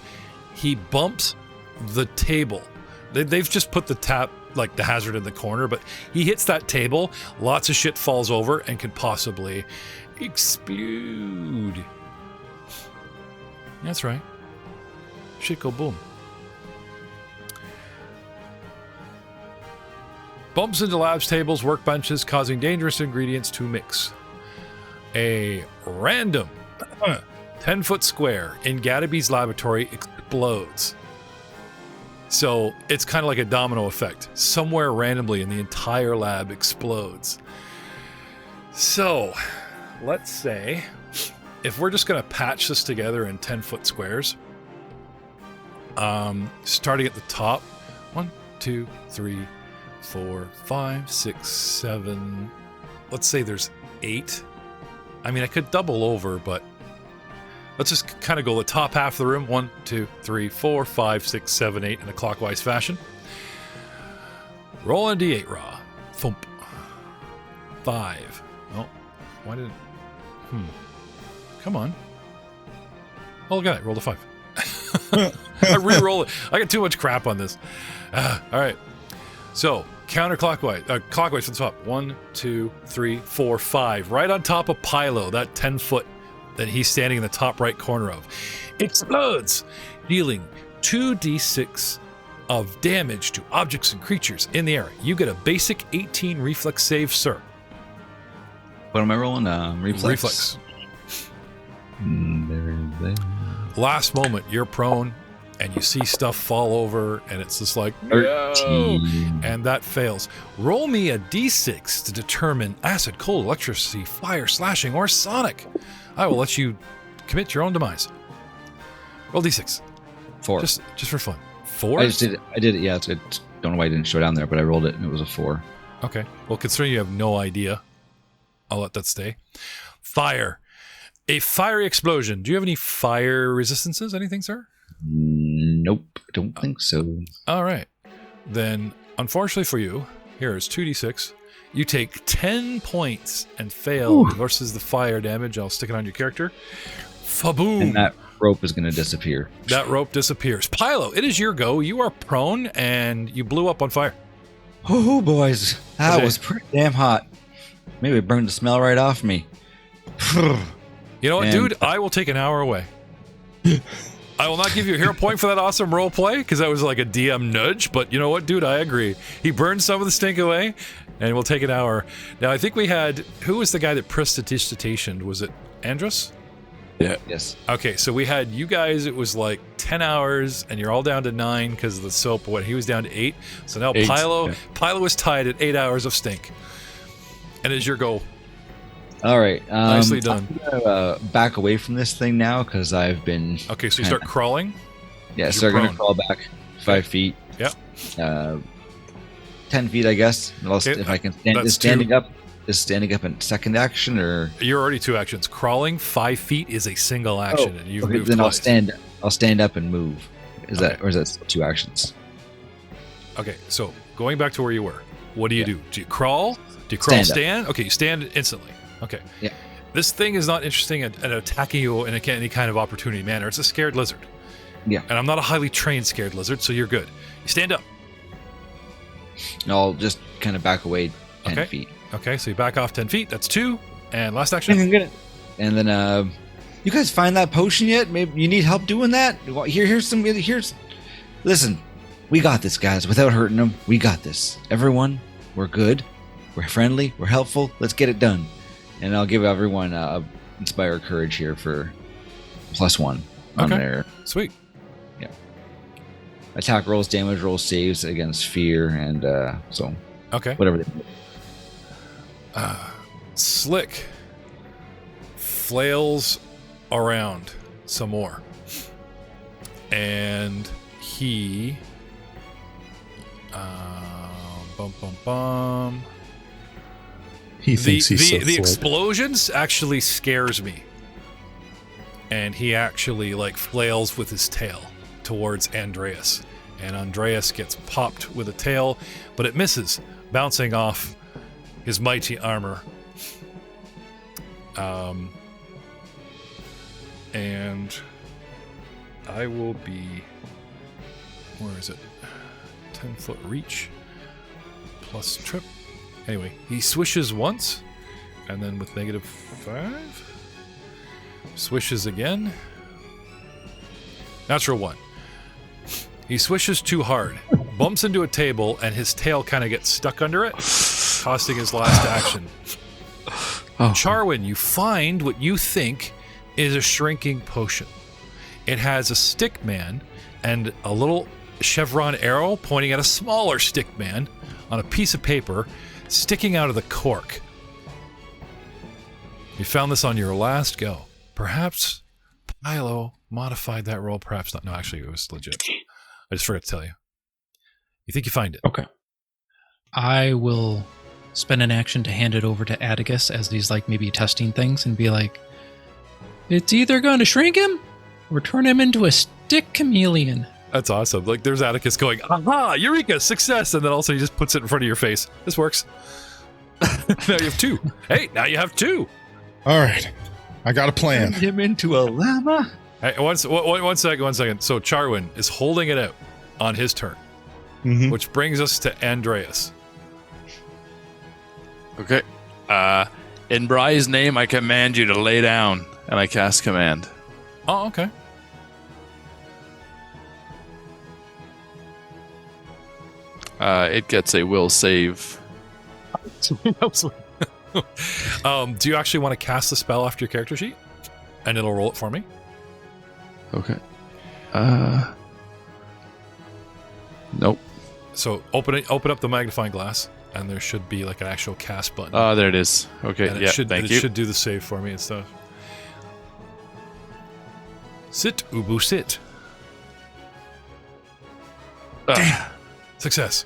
He bumps the table. They've just put the the hazard in the corner, but he hits that table, lots of shit falls over and can possibly explode. That's right. Shit go boom. Bumps into labs, tables, workbenches, causing dangerous ingredients to mix. A random 10-foot square in Gadaby's laboratory explodes. So it's kind of like a domino effect. Somewhere randomly in the entire lab explodes. So let's say if we're just going to patch this together in 10-foot squares, starting at the top, 1, 2, 3, 4, 5, 6, 7. Let's say there's 8. I mean, I could double over, but let's just kind of go the top half of the room. 1, 2, 3, 4, 5, 6, 7, 8 in a clockwise fashion. Roll a D8 raw. Thump. 5. Oh, why didn't? Come on. Oh, look at it. Rolled a 5. I re-roll it. I got too much crap on this. All right. So, counterclockwise. Clockwise from the top. 1, 2, 3, 4, 5. Right on top of Pilo, that 10-foot that he's standing in the top right corner of. Explodes, dealing 2d6 of damage to objects and creatures in the area. You get a basic 18 reflex save, sir. What am I rolling? Reflex. Last moment, you're prone, and you see stuff fall over, and it's just like, 13. No! And that fails. Roll me a d6 to determine acid, cold, electricity, fire, slashing, or sonic. I will let you commit your own demise. Roll d6. 4. Just for fun. 4? I did it. Yeah, it's good. Don't know why I didn't show it down there, but I rolled it and it was a 4. Okay. Well, considering you have no idea, I'll let that stay. Fire. A fiery explosion. Do you have any fire resistances? Anything, sir? Nope. Don't think so. All right. Then, unfortunately for you, here is 2d6. You take 10 points and fail versus the fire damage. I'll stick it on your character. Faboom. And that rope is going to disappear. That rope disappears. Pilo, it is your go. You are prone and you blew up on fire. Oh, boys. That was pretty damn hot. Maybe it burned the smell right off me. You know what, And- dude? I will take an hour away. I will not give you a hero point for that awesome role play because that was like a DM nudge. But you know what, dude? I agree. He burned some of the stink away, and we'll take an hour. Now, I think we had who was the guy that prestidigitationed? Was it Andros? Yeah. Yes. Okay, so we had you guys. It was like 10 hours, and you're all down to 9 because of the soap. What he was down to 8. So now 8, Pilo, yeah. Pilo was tied at 8 hours of stink. And as your goal, All right. nicely done. I'm gonna, back away from this thing now because I've been. Okay, so you start crawling. Yeah, You're so I'm going to prone. crawl back 5 feet. Yep. 10 feet, I guess. Unless Okay, if I can stand. that's Is standing up? Is standing up in second action or? You're already 2 actions. Crawling 5 feet is a single action, and you've okay, moved then I'll twice. stand. I'll stand up and move. Is Okay. that or is that still 2 actions? Okay, so going back to where you were, what do you Yeah. do? Do you crawl? Do you crawl Stand up. Okay, you stand instantly. Okay. Yeah. This thing is not interesting at attacking you in any kind of opportunity manner. It's a scared lizard. Yeah. And I'm not a highly trained scared lizard, so you're good. You stand up. And I'll just kind of back away 10 Okay. feet. Okay, so you back off 10 feet. That's 2. And last action. And then, you guys find that potion yet? Maybe you need help doing that. Here's. Listen, we got this, guys. Without hurting them, we got this. Everyone, we're good. We're friendly. We're helpful. Let's get it done. And I'll give everyone inspire courage here for +1 on Okay. their Sweet. attack rolls, damage rolls, saves against fear, and so Okay. whatever. Slick flails around some more. And he bum bum bum. He thinks he's so the slick. explosions actually scares me. And he actually like flails with his tail towards Andreas. And Andreas gets popped with a tail, but it misses, bouncing off his mighty armor. And I will be, where is it? 10-foot reach plus trip. Anyway, he swishes once, and then with -5, swishes again. Natural 1. He swishes too hard, bumps into a table, and his tail kind of gets stuck under it, costing his last action. Oh. Charwin, you find what you think is a shrinking potion. It has a stick man and a little chevron arrow pointing at a smaller stick man on a piece of paper sticking out of the cork. You found this on your last go. Perhaps Pilo modified that roll, perhaps not. No, actually, it was legit. I just forgot to tell you. You think you find it? Okay. I will spend an action to hand it over to Atticus as he's like maybe testing things and be like, it's either going to shrink him or turn him into a stick chameleon. That's awesome. Like, there's Atticus going, aha, eureka, success. And then also he just puts it in front of your face. This works. Now you have 2. Hey, now you have 2. All right, I got a plan. him into a llama. Hey, one second. So Charwin is holding it out on his turn, Mhm. which brings us to Andreas. Okay. In Bry's name, I command you to lay down, and I cast command. Oh, okay. It gets a will save. Do you actually want to cast the spell after your character sheet? And it'll roll it for me? Okay. Nope. So open up the magnifying glass, and there should be like an actual cast button. Oh, there it is. Okay. and Yeah. it Thank you. should do the save for me and stuff. Sit, Ubu, sit. Success.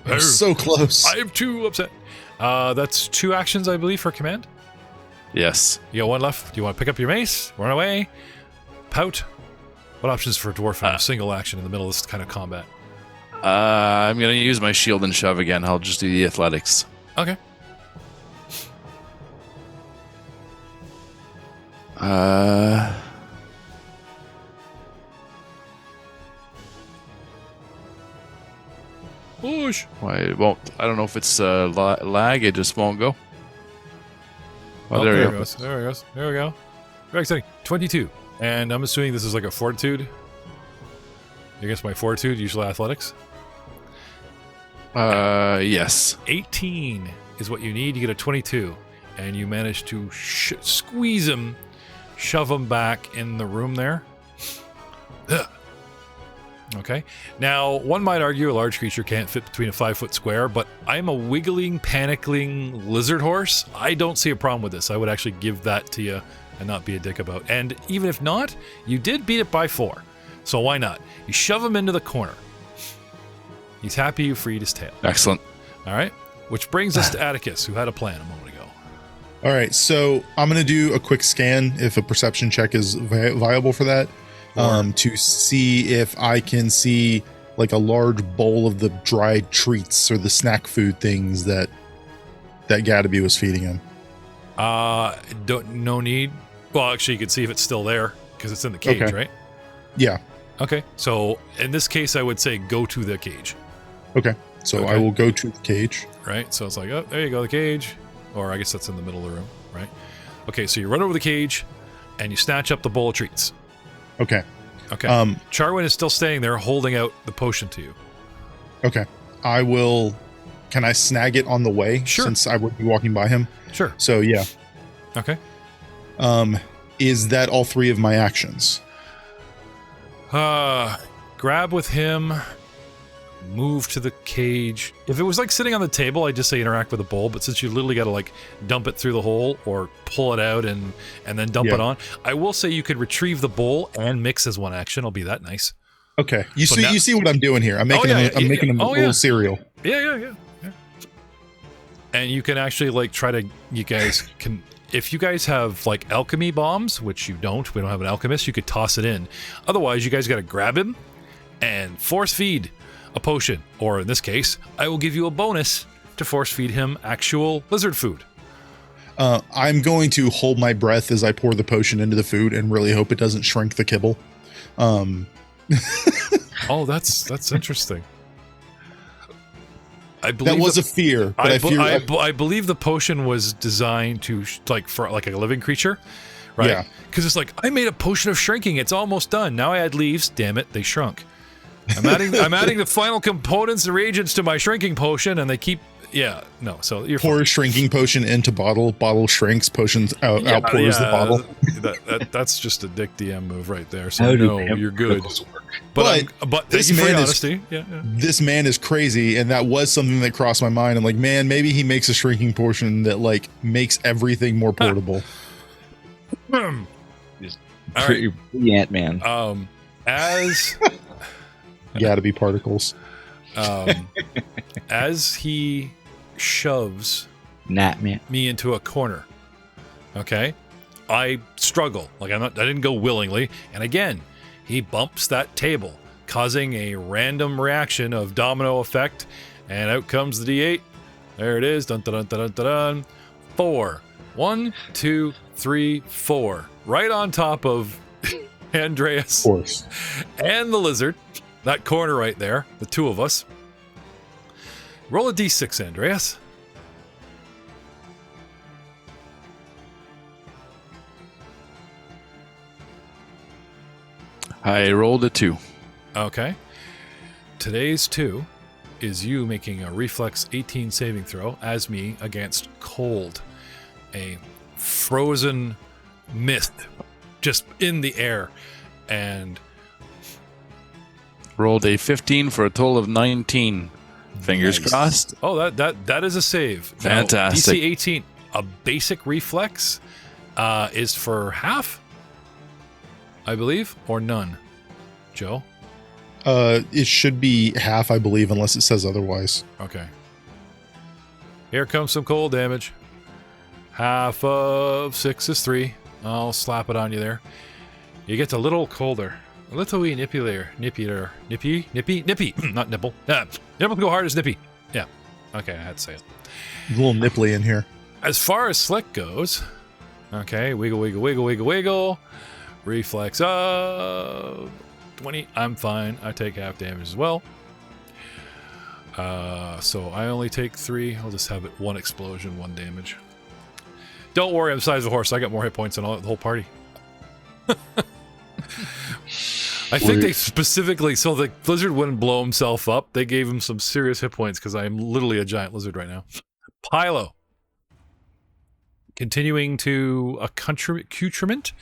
I'm so close. I am too upset. That's 2 actions, I believe, for command. Yes. You got 1 left. Do you want to pick up your mace, run away, pout? What options for a dwarf in a single action in the middle of this kind of combat? I'm gonna use my shield and shove again. I'll just do the athletics. Okay. Push. Why it won't? I don't know if it's lag. It just won't go. Oh, there it we go. goes. There it goes. There we go. Very exciting. 22. And I'm assuming this is like a fortitude. Against my fortitude, usually athletics. Yes. 18 is what you need. You get a 22. And you manage to squeeze him, shove him back in the room there. Ugh. Okay. Now, one might argue a large creature can't fit between a 5-foot square, but I'm a wiggling, panicking lizard horse. I don't see a problem with this. I would actually give that to you and not be a dick about. And even if not, you did beat it by 4. So why not? You shove him into the corner. He's happy you freed his tail. Excellent. All right. Which brings us to Atticus, who had a plan a moment ago. All right, so I'm going to do a quick scan if a perception check is viable for that, to see if I can see like a large bowl of the dried treats or the snack food things that Gadaby was feeding him. No need. Well, actually, you can see if it's still there because it's in the cage, Okay. right? Yeah. Okay. So in this case, I would say go to the cage. Okay. So Okay. I will go to the cage. Right? So it's like, oh, there you go, the cage. Or I guess that's in the middle of the room, right? Okay, so you run over the cage, and you snatch up the bowl of treats. Okay. Okay. Charwin is still standing there holding out the potion to you. Okay. I will. Can I snag it on the way? Sure. Since I would be walking by him. Sure. So yeah. Okay. Is that all 3 of my actions? Grab with him, move to the cage. If it was like sitting on the table, I'd just say interact with the bowl, but since you literally got to like dump it through the hole or pull it out and then dump it on, I will say you could retrieve the bowl and mix as one action. I'll be that nice. Okay. You So see now- you see what I'm doing here. I'm making I'm making a little cereal. Yeah. And you can actually like you guys can, if you guys have like alchemy bombs, which you don't, we don't have an alchemist, you could toss it in. Otherwise, you guys got to grab him and force feed a potion, or in this case, I will give you a bonus to force feed him actual lizard food. I'm going to hold my breath as I pour the potion into the food and really hope it doesn't shrink the kibble. Oh, that's interesting. I believe That was a fear, but I believe the potion was designed to for like a living creature, right? Yeah. Because it's like I made a potion of shrinking. It's almost done. Now I add leaves. Damn it, they shrunk. I'm adding the final components and reagents to my shrinking potion, and they keep. Yeah, no. So you're pour shrinking potion into bottle shrinks, potions outpours the bottle. That's just a dick DM move right there. So no, you're good. But thank you for your honesty. Yeah. This man is crazy, and that was something that crossed my mind. I'm like, man, maybe he makes a shrinking potion that like makes everything more portable. Pretty Ant-Man. As Gotta be particles. As he shoves Gnatman. me into a corner, okay, I struggle. Like I didn't go willingly, and again, he bumps that table, causing a random reaction of domino effect, and out comes the D8. There it is. Dun dun dun dun dun dun. 4. 1, 2, 3, 4. Right on top of Andreas Of course. and the lizard. That corner right there, the two of us. Roll a d6, Andreas. I rolled a 2. Okay. Today's 2 is you making a reflex 18 saving throw as me against cold. A frozen mist just in the air. And Rolled a 15 for a total of 19. Fingers Nice. crossed. oh, that is a save. Now, Fantastic. DC 18, a basic reflex is for half, I believe, or none. Joe? It should be half, I believe, unless it says otherwise. Okay. Here comes some cold damage. Half of 6 is 3. I'll slap it on you there. You get a little colder. A little wee nippy there. Nippy. Not nipple. Nipple go hard as nippy. Yeah. Okay, I had to say it. A little nipply in here. As far as slick goes, okay, wiggle. Reflex of 20. I'm fine. I take half damage as well. So I only take 3. I'll just have it 1 explosion, 1 damage. Don't worry, I'm the size of a horse. I got more hit points than the whole party. I think they specifically, so the lizard wouldn't blow himself up, they gave him some serious hit points because I am literally a giant lizard right now. Pylo. Continuing to accoutrement?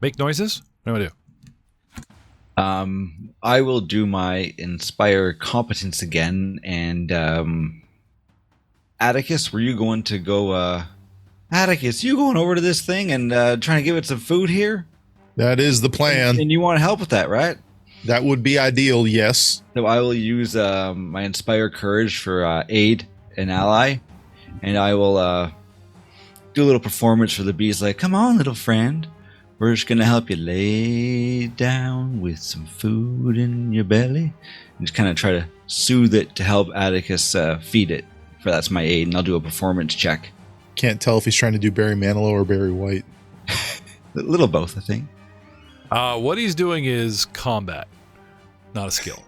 Make noises? What do I do? I will do my Inspire Competence again, and Atticus, were you going to go, Atticus, you going over to this thing and trying to give it some food here? That is the plan. And you want to help with that, right? That would be ideal, yes. So I will use my Inspire Courage for aid an ally, and I will do a little performance for the bees, like, come on, little friend. We're just going to help you lay down with some food in your belly. And just kind of try to soothe it to help Atticus feed it. That's my aid, and I'll do a performance check. Can't tell if he's trying to do Barry Manilow or Barry White. A little both, I think. What he's doing is combat, not a skill.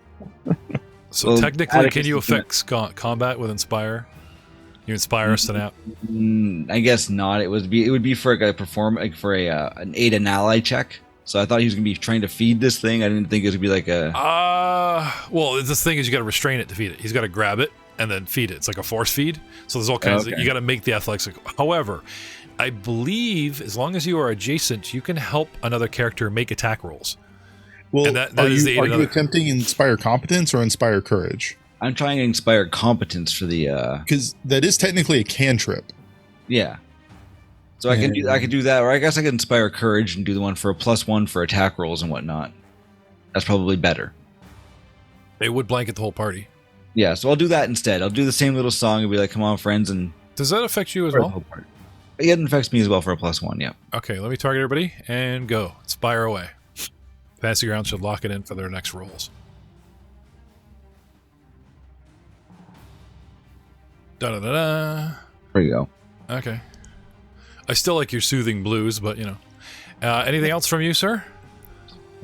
So Well, technically, Atticus can you is gonna- affect combat with Inspire? You inspire us to nap? I guess not. It would be for an aid an ally check. So I thought he was gonna be trying to feed this thing. I didn't think it was gonna be like a. Well, the thing is, you got to restrain it to feed it. He's got to grab it and then feed it. It's like a force feed. So there's all kinds of. You got to make the athletics. However, I believe as long as you are adjacent, you can help another character make attack rolls. Well, And that are is you attempting Inspire Competence or Inspire Courage? I'm trying to inspire competence for the. Because that is technically a cantrip. Yeah. So I can do that, or I guess I could inspire courage and do the one for a +1 for attack rolls and whatnot. That's probably better. It would blanket the whole party. Yeah, so I'll do that instead. I'll do the same little song and be like, "Come on, friends," and Does that affect you as well? Yeah, it affects me as well for a +1. Yeah. Okay, let me target everybody and go. Inspire away. Fantasy Ground should lock it in for their next rolls. Da-da-da-da. There you go. Okay. I still like your soothing blues, but, you know. Anything else from you, sir?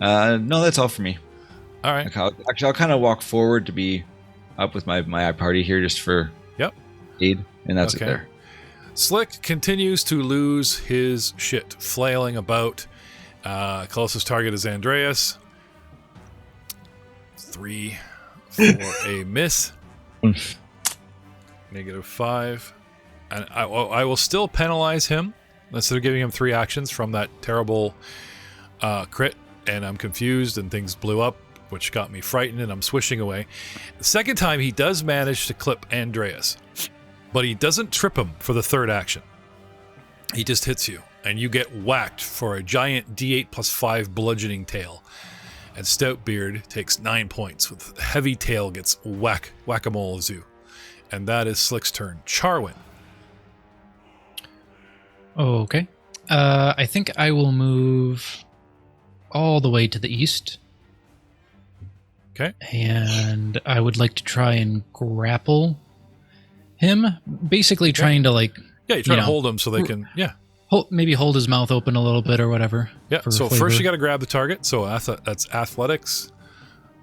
No, that's all for me. All right. Actually, I'll kind of walk forward to be up with my party here just for aid, and that's it there. Slick continues to lose his shit, flailing about. Closest target is Andreas. 3 for a miss. -5. And I will still penalize him instead of giving him 3 actions from that terrible crit. And I'm confused and things blew up, which got me frightened, and I'm swishing away. The second time, he does manage to clip Andreas, but he doesn't trip him for the 3rd action. He just hits you, and you get whacked for a giant D8 +5 bludgeoning tail. And Stoutbeard takes 9 points, with heavy tail gets whack-a-mole zoo. And that is Slick's turn. Charwin. Okay. I think I will move all the way to the east. Okay. And I would like to try and grapple him. Basically trying to Yeah, you try to hold him so they can, maybe hold his mouth open a little bit or whatever. Yeah, for so flavor. first you got to grab the target. So that's athletics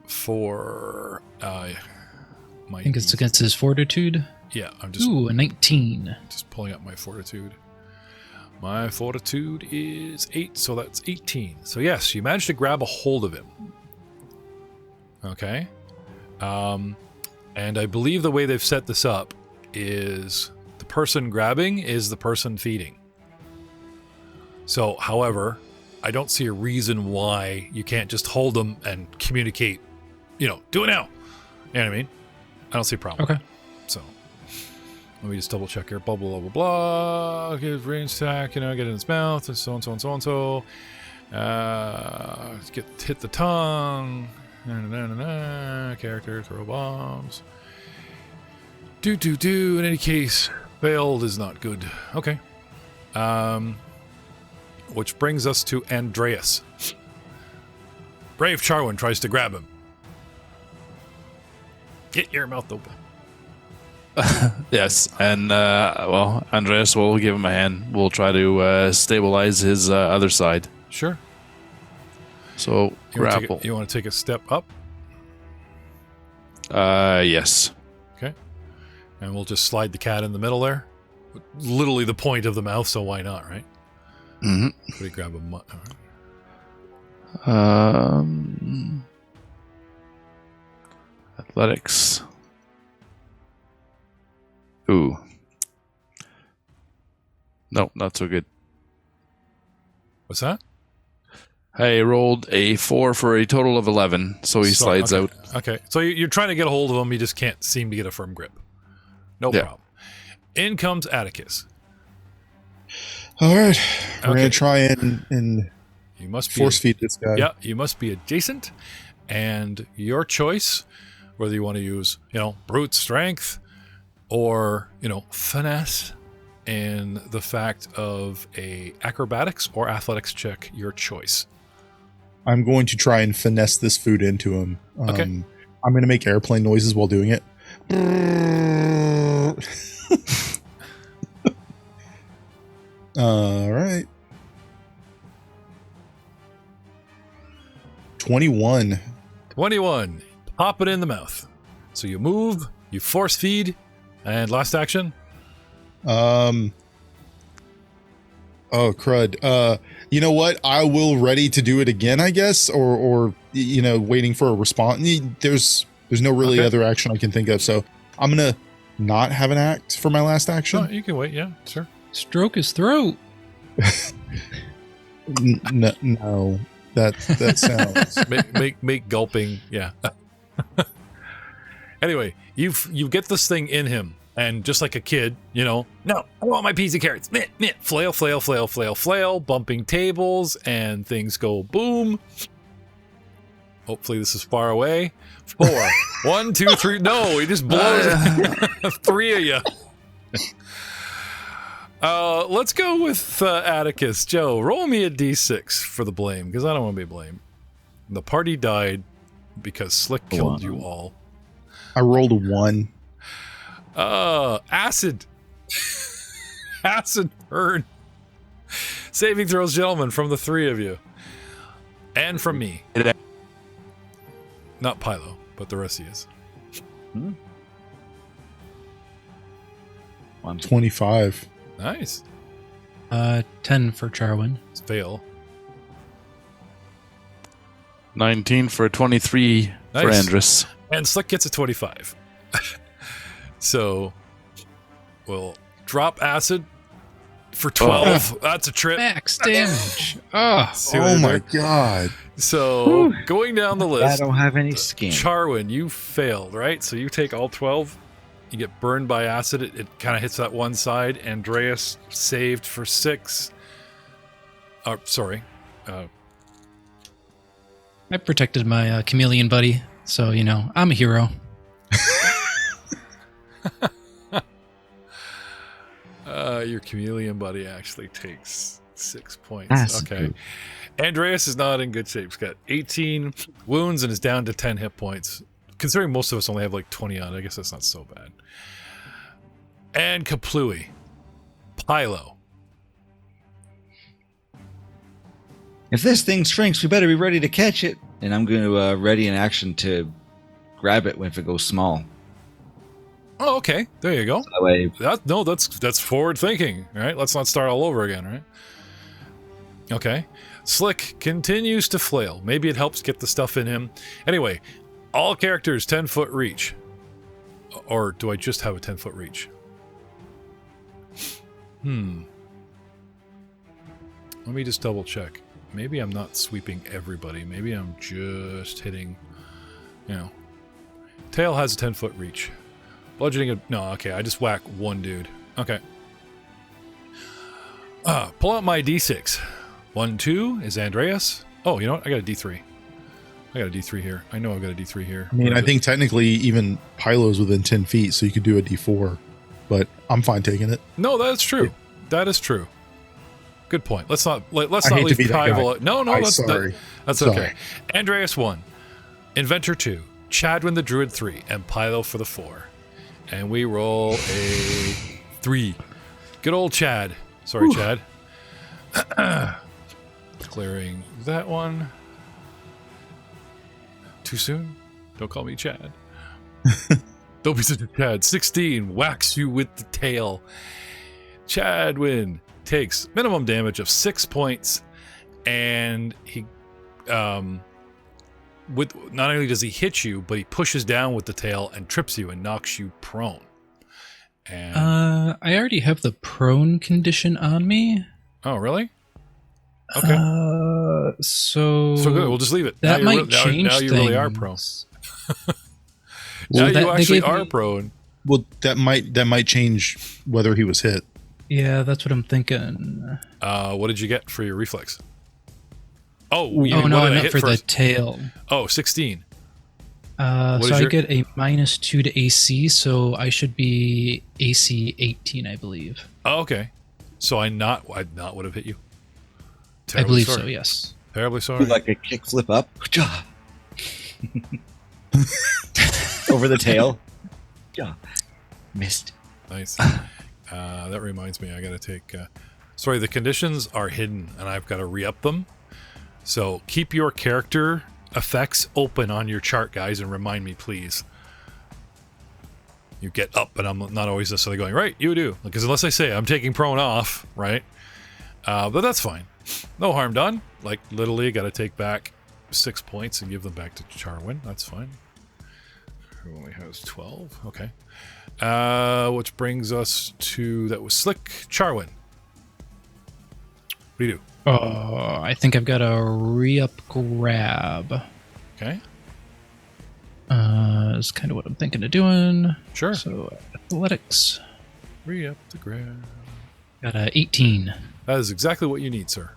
for my... I think it's against his fortitude. Yeah, I'm just... Ooh, a 19. Just pulling up my fortitude. My fortitude is 8, so that's 18. So yes, you managed to grab a hold of him. Okay. And I believe the way they've set this up is the person grabbing is the person feeding. So, however, I don't see a reason why you can't just hold them and communicate, do it now. You know what I mean? I don't see a problem. Okay. So, let me just double check here. Blah, blah, blah, blah. Give range attack, get it in its mouth, and so on, so on, so on, so. Hit the tongue. Character, throw bombs. In any case, failed is not good. Okay. Which brings us to Andreas. Brave Charwin tries to grab him. Get your mouth open. Yes, and Andreas will give him a hand. We'll try to stabilize his other side. Sure. So grapple. You want to take a step up? Yes. Okay. And we'll just slide the cat in the middle there. literally the point of the mouth, so why not, right? Mm-hmm. What do you grab a Athletics. Ooh. No, not so good. What's that? I rolled a 4 for a total of 11, so he slides out. Okay, so you're trying to get a hold of him, you just can't seem to get a firm grip. No problem. In comes Atticus. All right. We're Okay. going to try and You must be force feed this guy. Yeah, you must be adjacent, and your choice, whether you want to use, brute strength or, finesse, and the fact of a acrobatics or athletics check, your choice. I'm going to try and finesse this food into him. Okay. I'm going to make airplane noises while doing it. All right. 21. 21. Pop it in the mouth. So you move, you force feed, and last action. Oh crud. You know what? I will ready to do it again, I guess, or waiting for a response. There's no really other action I can think of, so I'm gonna not have an act for my last action. Oh, you can wait. Yeah, sure. Stroke his throat. No, that sounds. make gulping. Yeah. Anyway, you get this thing in him. And just like a kid, no, I want my piece of carrots. Meh, meh. Flail, flail, flail, flail, flail, bumping tables, and things go boom. Hopefully this is far away. 4. 1, 2, 3. No, he just blows 3 of you. Let's go with Atticus. Joe, roll me a d6 for the blame, because I don't want to be blamed. The party died because Slick killed you all. I rolled a 1. Acid. Acid burn. Saving throws, gentlemen, from the 3 of you. And from me. Not Pylo, but the rest of you. 25. Nice. 10 for Charwin. Fail. 19 for 23 for Nice. Andrus. And Slick gets a 25. So, we'll drop acid for 12. That's a trip. Max damage. Oh, See what I Oh did my there? god. So, going down the I list, don't have any skin. Charwin, you failed, right? So you take all 12. You get burned by acid. It kind of hits that one side. Andreas saved for 6. Sorry. I protected my chameleon buddy, so I'm a hero. Your chameleon buddy actually takes 6 points. That's okay. good. Andreas is not in good shape. He's got 18 wounds and is down to 10 hit points. Considering most of us only have like 20 on, I guess that's not so bad. And Kaplui. Pylo. If this thing shrinks, we better be ready to catch it. And I'm going to ready an action to grab it if it goes small. Oh, okay. There you go. That way, That's forward thinking, right? Let's not start all over again, right? Okay. Slick continues to flail. Maybe it helps get the stuff in him. Anyway, all characters 10-foot reach. Or do I just have a 10-foot reach? Let me just double check. Maybe I'm not sweeping everybody. Maybe I'm just hitting, Tail has a 10-foot reach. Bludgeoning no, okay, I just whack one dude. Okay. Pull out my D6. 1, 2 is Andreas. Oh, you know what? I got a D3. I got a D3 here. I know I've got a D3 here. I mean, I think technically even Pylo's within 10 feet, so you could do a D4, but I'm fine taking it. No, that's true. That is true. Good point. Let's not I leave hate to be that Pylo. guy. No, Sorry. that's Sorry. okay. Andreas 1, Inventor 2, Chadwin the Druid 3, and Pylo for the 4. And we roll a 3. Good old Chad. Sorry, Chad. Clearing that one. Too soon? Don't call me Chad. Don't be such a Chad. 16 whacks you with the tail. Chadwin takes minimum damage of 6 points, and he, with not only does he hit you, but he pushes down with the tail and trips you and knocks you prone. And I already have the prone condition on me. oh, really? Okay. So good. We'll just leave it. That Now might change now you really are prone. things. Now Well, you they actually gave are me- prone. Well, that might change whether he was hit. Yeah, that's what I'm thinking. What did you get for your reflex? Oh, Oh what no, did I meant hit for first? the tail. Oh, 16. So is I your- get a -2 to AC, so I should be AC 18, I believe. Oh, okay. So I not would have hit you. I Terribly believe sorry. so, yes. Terribly sorry. Like a kick flip up. Over the tail. Yeah. Missed. Nice. That reminds me, I gotta take. Sorry, the conditions are hidden, and I've got to re-up them. So keep your character effects open on your chart, guys, and remind me, please. You get up, and I'm not always necessarily going right. You do, because unless I say I'm taking prone off, right? But that's fine. No harm done. Like literally, got to take back 6 points and give them back to Charwin. That's fine. Who only has 12? Okay. Which brings us to, that was Slick. Charwin. What do you do? Oh, I think I've got a re-up grab. Okay. Is kind of what I'm thinking of doing. Sure. So athletics. Re-up the grab. Got a 18. That is exactly what you need, sir.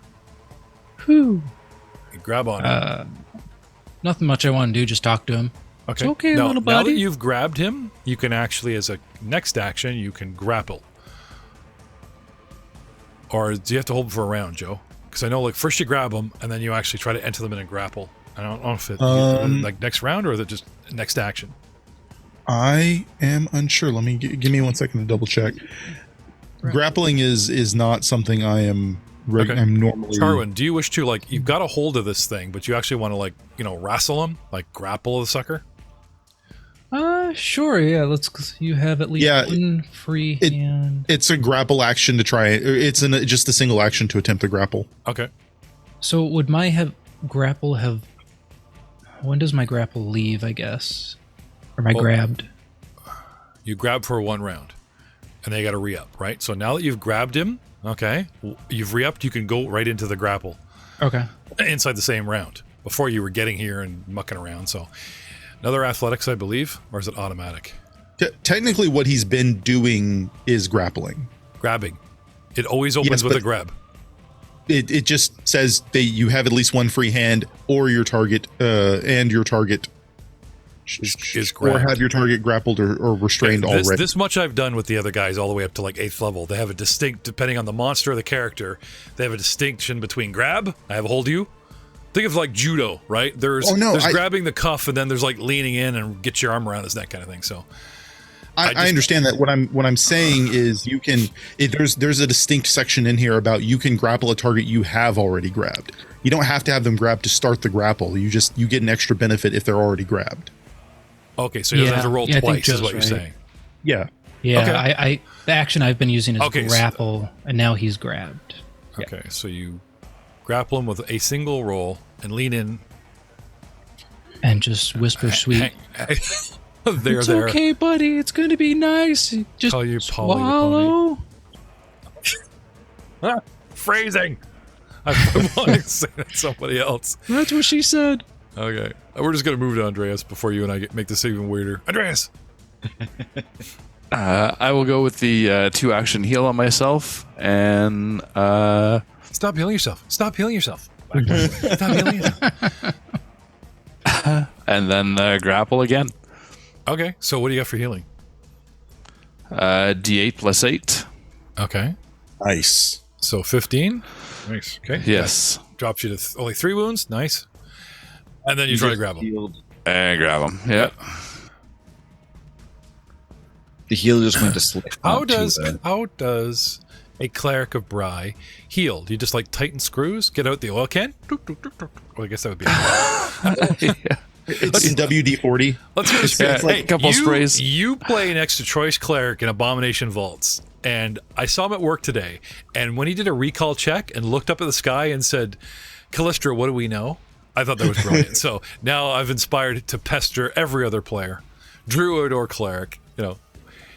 Whew. You grab on it. Nothing much I want to do, just talk to him. Okay. It's okay, now, little Now that buddy. you've grabbed him, you can actually, as a next action, you can grapple. Or do you have to hold him for a round, Joe? Because I know, like, first you grab them, and then you actually try to enter them in a grapple. I don't know if it, like, next round, or is it just next action? I am unsure. Let me give me 1 second to double check. Grappling is not something I am. Okay. I'm normally. Charwin, do you wish to, like, you've got a hold of this thing, but you actually want to, like, you know, wrestle him? Like, grapple the sucker? Sure, yeah. You have at least Yeah, one free hand. It's a grapple action to try. It's just a single action to attempt to grapple. Okay. So would my grapple have? When does my grapple leave? I guess, or am I grabbed? You grab for 1 round, and then you got to re-up, right? So now that you've grabbed him, okay, you've re-upped, you can go right into the grapple Okay. inside the same round. Before you were getting here and mucking around, so another athletics, I believe, or is it automatic? Technically, what he's been doing is grappling. Grabbing. It always opens Yes, with but- a grab. It just says that you have at least one free hand, or your target and your target Is or grabbed. have your target grappled or restrained this, already. This much I've done with the other guys all the way up to like 8th level. They have a distinct, depending on the monster or the character, they have a distinction between grab, I have a hold you. Think of like judo, right? There's grabbing the cuff, and then there's like leaning in and get your arm around his neck kind of thing. So I understand that. What I'm saying is you can. There's a distinct section in here about you can grapple a target you have already grabbed. You don't have to have them grabbed to start the grapple. You get an extra benefit if they're already grabbed. okay, so he doesn't have to roll Yeah, I think twice, is Joe's what you're right. saying. Yeah. Yeah, Okay. the action I've been using is Okay, so- grapple, and now he's grabbed. Okay, so you grapple him with a single roll and lean in. And just whisper sweet. There, It's there. okay, buddy. It's gonna be nice. Just Call you Polly the swallow. Phrasing. I want to say that to somebody else. That's what she said. Okay, we're just gonna move to Andreas before you and I make this even weirder. Andreas. I will go with the 2-action heal on myself, and Stop healing yourself. Stop healing yourself. Stop healing yourself. and then grapple again. Okay, so what do you got for healing? D8 plus 8. Okay, Nice. so 15. Nice. Okay. Yes, That drops you to only 3 wounds. Nice. And then you try to grab him. and grab him. Yeah. The heal just went to slip. How does a cleric of Bry heal? Do you just like tighten screws, get out the oil can? Well, I guess that would be. It's in WD-40. Let's go. Yeah, Hey, a couple sprays. You play an extra choice cleric in Abomination Vaults, and I saw him at work today. And when he did a recall check and looked up at the sky and said, "Callistra, what do we know?" I thought that was brilliant. So now I've inspired to pester every other player, druid or cleric. You know,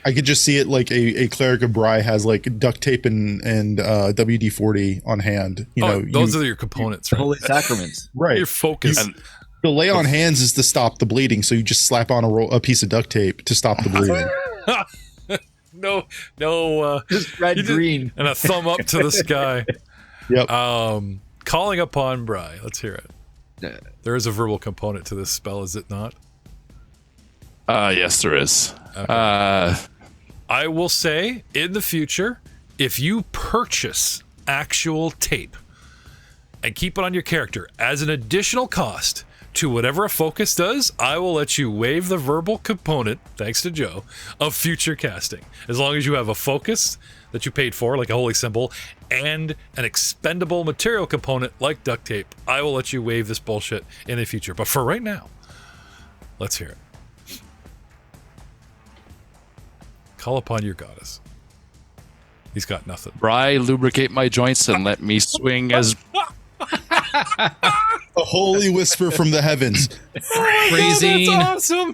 I could just see it like a cleric of Bry has like duct tape and WD-40 on hand. You know, those are your components, right? Holy sacraments. right. Your focus. And The lay on hands is to stop the bleeding, so you just slap on a piece of duct tape to stop the bleeding. no, Just red you did- green. and a thumb up to the sky. Yep. Calling upon Bry. Let's hear it. Yeah. There is a verbal component to this spell, is it not? yes, there is. Okay. I will say, in the future, if you purchase actual tape and keep it on your character as an additional cost to whatever a focus does, I will let you waive the verbal component, thanks to Joe, of future casting. As long as you have a focus that you paid for, like a holy symbol, and an expendable material component like duct tape, I will let you waive this bullshit in the future. But for right now, let's hear it. Call upon your goddess. He's got nothing. Bry, lubricate my joints and let me swing as A holy whisper from the heavens. Phrasing. That's awesome.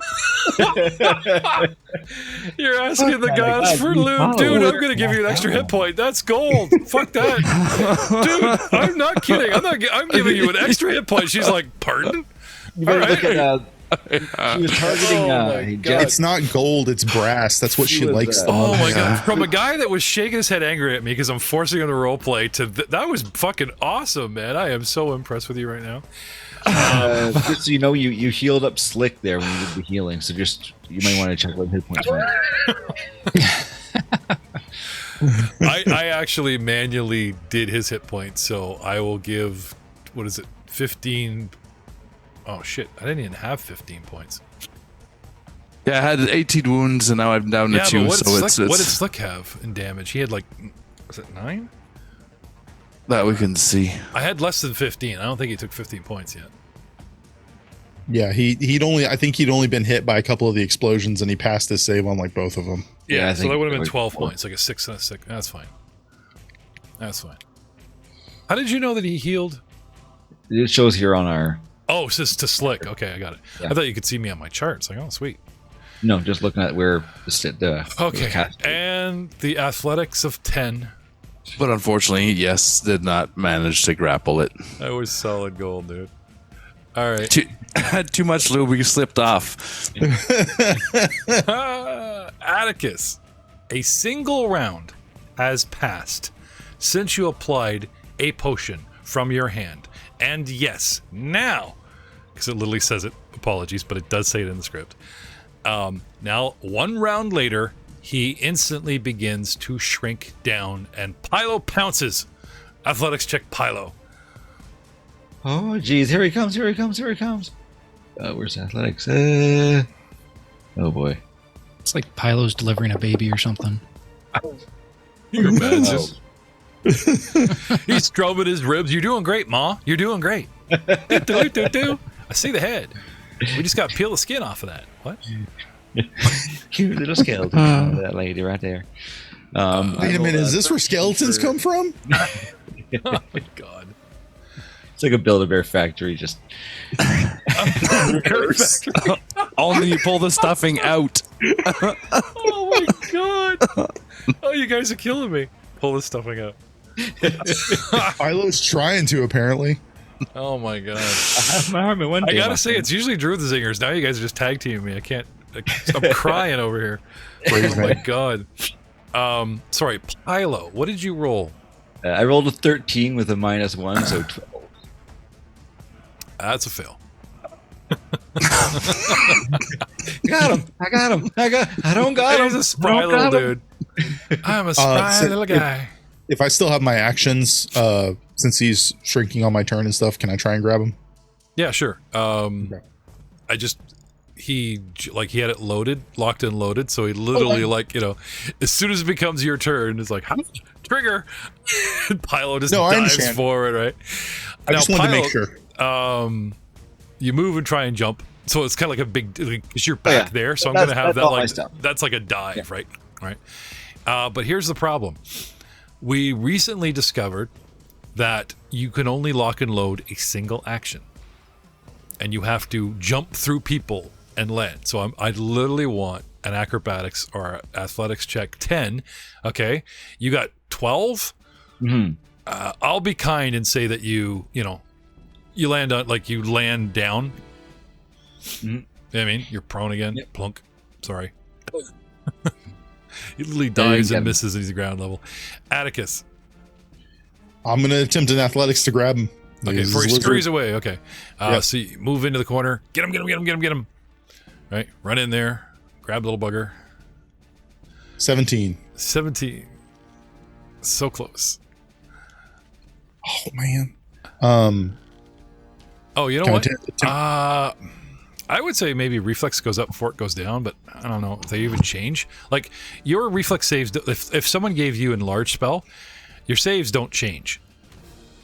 You're asking the gods for lube. Dude, I'm going to give you an extra hit point. That's gold. Fuck that. Dude, I'm not kidding. I'm giving you an extra hit point. She's like, pardon? You better All look right. at she was targeting Oh my he God. It's not gold, it's brass. That's what She she was, likes. Oh my god! From a guy that was shaking his head angry at me because I'm forcing him to roleplay to that was fucking awesome, man. I am so impressed with you right now. just so you know, you healed up slick there when you did the healing, so just you might want to check what hit points were. I actually manually did his hit points, so I will give 15. Oh shit! I didn't even have 15 points. yeah, I had 18 wounds and now I'm down to Yeah, 2. but So what did Slick have in damage? He had like, was it 9? that we can see. I had less than 15. I don't think he took 15 points yet. Yeah, I think he'd only been hit by a couple of the explosions and he passed his save on like both of them. Yeah, I so think that would have been like 12 4. points, like a 6 and a 6. That's fine. That's fine. How did you know that he healed? It shows here on our Oh, it's just to Slick. Okay, I got it. Yeah. I thought you could see me on my chart. It's like, oh, sweet. just looking at where the Okay, cast- and the athletics of 10. But unfortunately, yes, did not manage to grapple it. That was solid gold, dude. All right. Had too much lube, we slipped off. Atticus, a single round has passed since you applied a potion from your hand. And yes, now, because it literally says it, apologies, but it does say it in the script. Now, one round later, he instantly begins to shrink down and Pylo pounces. Athletics check Pylo. Oh geez, here he comes! Where's athletics? Oh boy. It's like Pylo's delivering a baby or something. You imagine. He's drumming his ribs. You're doing great, Ma. You're doing great. Do. I see the head. We just got to peel the skin off of that. What? Cute little skeleton. That lady right there. Wait a minute, is this where skeletons come from? Oh my god. It's like a Build-A-Bear factory. Just Only you pull the stuffing out. Oh my god. Oh, you guys are killing me. Pull this stuffing out. Philo's trying to, apparently. Oh my god. I I gotta say, it's usually Drew the Zingers. Now you guys are just tag teaming me. I can't. I'm crying over here. Oh my god. Sorry, Pylo. What did you roll? I rolled a 13 with a -1, so 12. That's a fail. Got him! I don't got him! He's a spry little dude. I'm a spry so little guy. If I still have my actions, since he's shrinking on my turn and stuff, can I try and grab him? Yeah, sure. I just he had it loaded, locked and loaded, so he literally as soon as it becomes your turn, it's like trigger. Pylo just No, I dives understand. forward, right? I just wanted to make sure. You move and try and jump. So it's kind of like a big, because you're back there. So I'm going to have that like, that's like a dive, right? Right. But here's the problem. We recently discovered that you can only lock and load a single action. And you have to jump through people and land. So I literally want an acrobatics or athletics check 10. Okay. You got 12. Mm-hmm. I'll be kind and say that you land on, like you land down. Mm-hmm. I mean, you're prone again. Yep. Plunk. Sorry. He literally dives and misses at the ground level. Atticus. I'm going to attempt an athletics to grab him. Okay, before he scurries away. Okay. So you move into the corner. Get him. Right. Run in there. Grab the little bugger. 17. So close. Oh, man. Oh, you know what? I would say maybe reflex goes up before it goes down, but I don't know if they even change. Like, your reflex saves, if someone gave you enlarge spell, your saves don't change,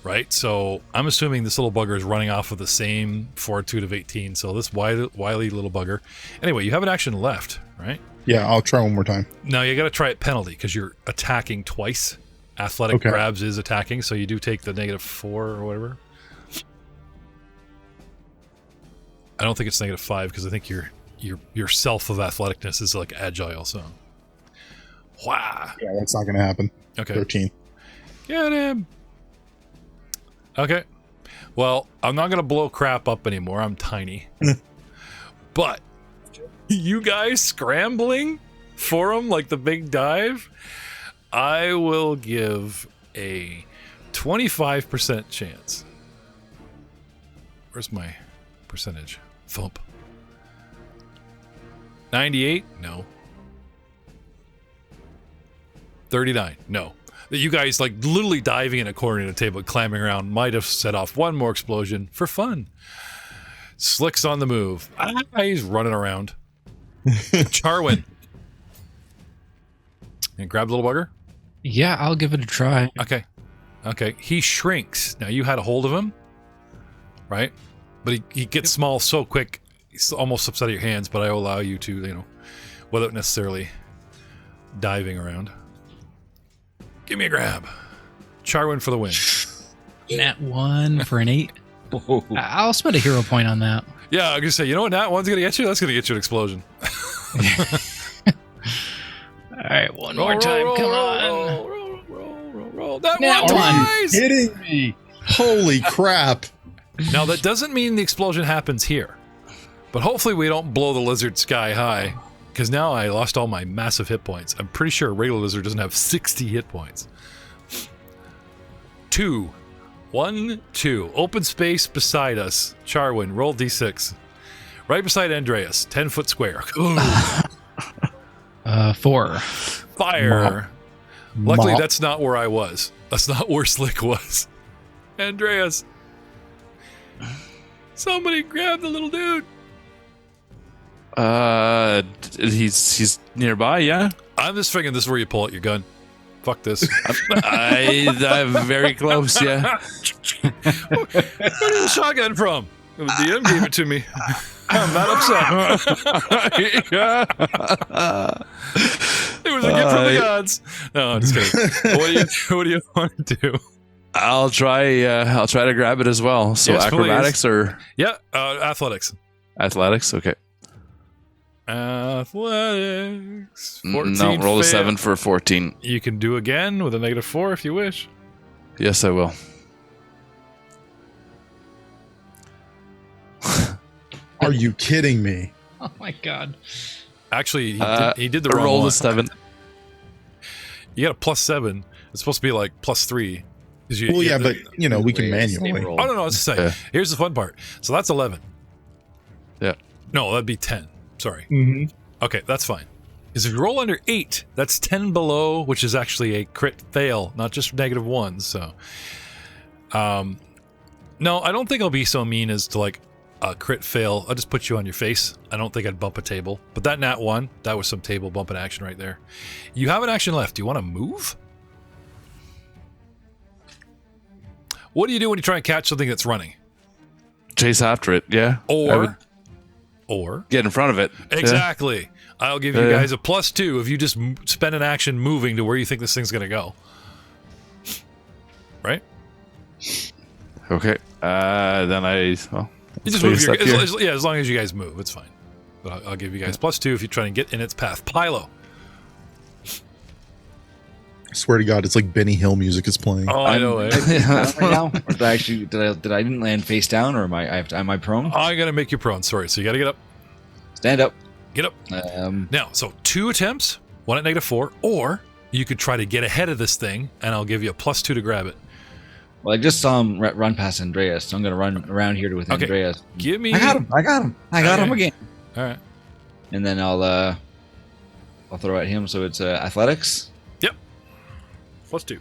right? So I'm assuming this little bugger is running off of the same fortitude of 18, so this wily little bugger. Anyway, you have an action left, right? Yeah, I'll try one more time. Now, you got to try it penalty, because you're attacking twice. Athletic grabs is attacking, so you do take the -4 or whatever. I don't think it's -5 because I think your self of athleticness is like agile. So, wow. Yeah, that's not going to happen. Okay. 13. Get him. Okay. Well, I'm not going to blow crap up anymore. I'm tiny. But you guys scrambling for him like the big dive, I will give a 25% chance. Where's my percentage? Thump. 98? No. 39? No. You guys, like, literally diving in a corner in a table, clambering around, might have set off one more explosion for fun. Slick's on the move. He's running around. Charwin. And grab the little bugger? Yeah, I'll give it a try. Okay. He shrinks. Now, you had a hold of him, right? But he gets small so quick, he's almost slips out of your hands, but I will allow you to, without necessarily diving around. Give me a grab. Charwin for the win. Nat 1 for an 8. I'll spend a hero point on that. Yeah, I'm going to say, you know what Nat 1's going to get you? That's going to get you an explosion. All right, one more time. Come on. Roll. That Nat one 1. Are you kidding me? Holy crap. Now, that doesn't mean the explosion happens here. But hopefully we don't blow the lizard sky high, because now I lost all my massive hit points. I'm pretty sure a regular lizard doesn't have 60 hit points. 2. 1, 2. Open space beside us. Charwin, roll d6. Right beside Andreas. 10-foot square. 4. Fire. Luckily, that's not where I was. That's not where Slick was. Andreas. Somebody grab the little dude. He's nearby, yeah? I'm just thinking this is where you pull out your gun. Fuck this. I'm very close, yeah. Where did the shotgun from? The DM gave it to me. I'm not upset. It was a gift from the gods. No, I'm just kidding. What do you want to do? I'll try to grab it as well. So yes, acrobatics please. or Athletics. Athletics, okay. Athletics. 14 no, roll a fail. 7 for 14. You can do again with a -4 if you wish. Yes, I will. Are you kidding me? Oh my god. Actually, he did the wrong roll one. a 7. You got a +7. It's supposed to be like +3. Well, yeah, but we can manually. Oh no, it's the same. Yeah. Here's the fun part. So that's 11. Yeah. No, that'd be 10. Sorry. Mm-hmm. Okay, that's fine. Because if you roll under 8, that's 10 below, which is actually a crit fail, not just -1. So, no, I don't think I'll be so mean as to like a crit fail. I'll just put you on your face. I don't think I'd bump a table. But that nat 1, that was some table bumping action right there. You have an action left. Do you want to move? What do you do when you try and catch something that's running? Chase after it, yeah. Or Or Get in front of it. exactly. I'll give you guys a +2 if you just spend an action moving to where you think this thing's going to go. Right? Okay. Then I. Well, You just move as long as you guys move, it's fine. But I'll give you guys +2 if you try and get in its path. Pylo. I swear to God, it's like Benny Hill music is playing. Oh, I know. Right now? Or did I actually did I didn't land face down, or am I prone? I gotta make you prone. Sorry, so you gotta get up. Stand up. Get up. Now, so 2 attempts, 1 at -4, or you could try to get ahead of this thing, and I'll give you a +2 to grab it. Well, I just saw him run past Andreas, so I'm gonna run around here with Andreas. Give me. I got him again. All right. And then I'll throw at him. So it's athletics. Yep. +2.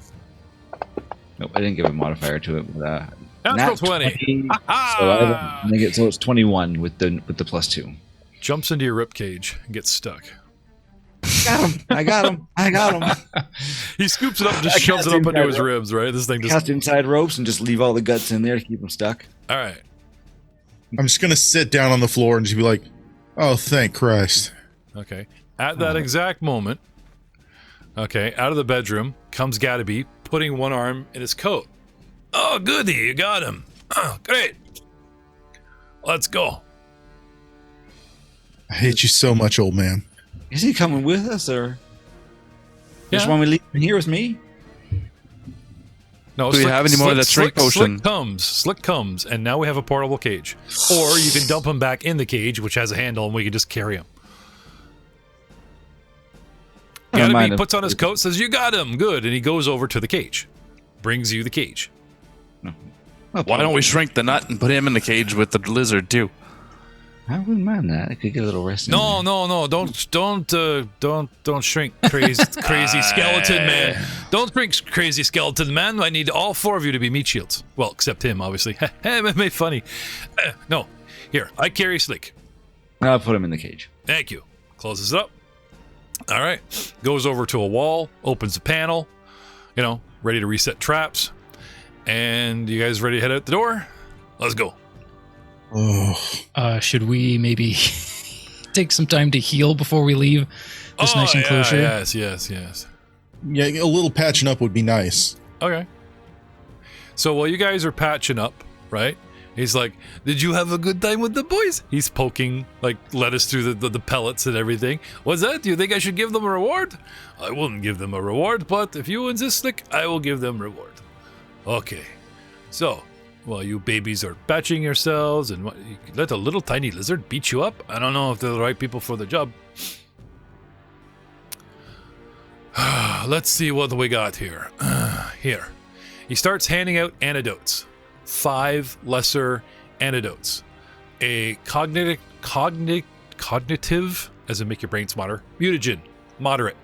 Nope, I didn't give a modifier to it. But, Natural 20. So it's 21 with the +2. Jumps into your rib cage and gets stuck. I got him. He scoops it up and just shoves it up into his ribs, right? This thing just... Cast inside ropes and just leave all the guts in there to keep him stuck. All right. I'm just going to sit down on the floor and just be like, oh, thank Christ. Okay. At that exact moment, okay, out of the bedroom comes Gadaby, putting one arm in his coat. Oh, goody, you got him. Oh, great. Let's go. I hate you so much, old man. Is he coming with us, or just Yeah. want me to leave him here with me? No, Do we have any more of that shrink potion? Slick comes, and now we have a portable cage. Or you can dump him back in the cage, which has a handle, and we can just carry him. Gadaby puts on his coat, says, you got him, good, and he goes over to the cage. Brings you the cage. Why don't we shrink the nut and put him in the cage with the lizard too? I wouldn't mind that. I could get a little rest. No, don't shrink, crazy skeleton man. Don't shrink, crazy skeleton man. I need all 4 of you to be meat shields. Well, except him, obviously. It made funny. No, here, I carry Slick. I'll put him in the cage. Thank you. Closes it up. All right, goes over to a wall, opens a panel, ready to reset traps. And you guys ready to head out the door? Let's go. Oh, Should we maybe take some time to heal before we leave this nice enclosure? Yes. yeah, a little patching up would be nice. Okay. So while you guys are patching up, right? He's like, did you have a good time with the boys? He's poking lettuce through the pellets and everything. What's that? Do you think I should give them a reward? I wouldn't give them a reward, but if you insist, Slick, I will give them reward. Okay. So, while you babies are patching yourselves and you let a little tiny lizard beat you up? I don't know if they're the right people for the job. Let's see what we got here. Here. He starts handing out antidotes. 5 lesser antidotes. A cognitive, as in make your brain smarter, mutagen, moderate.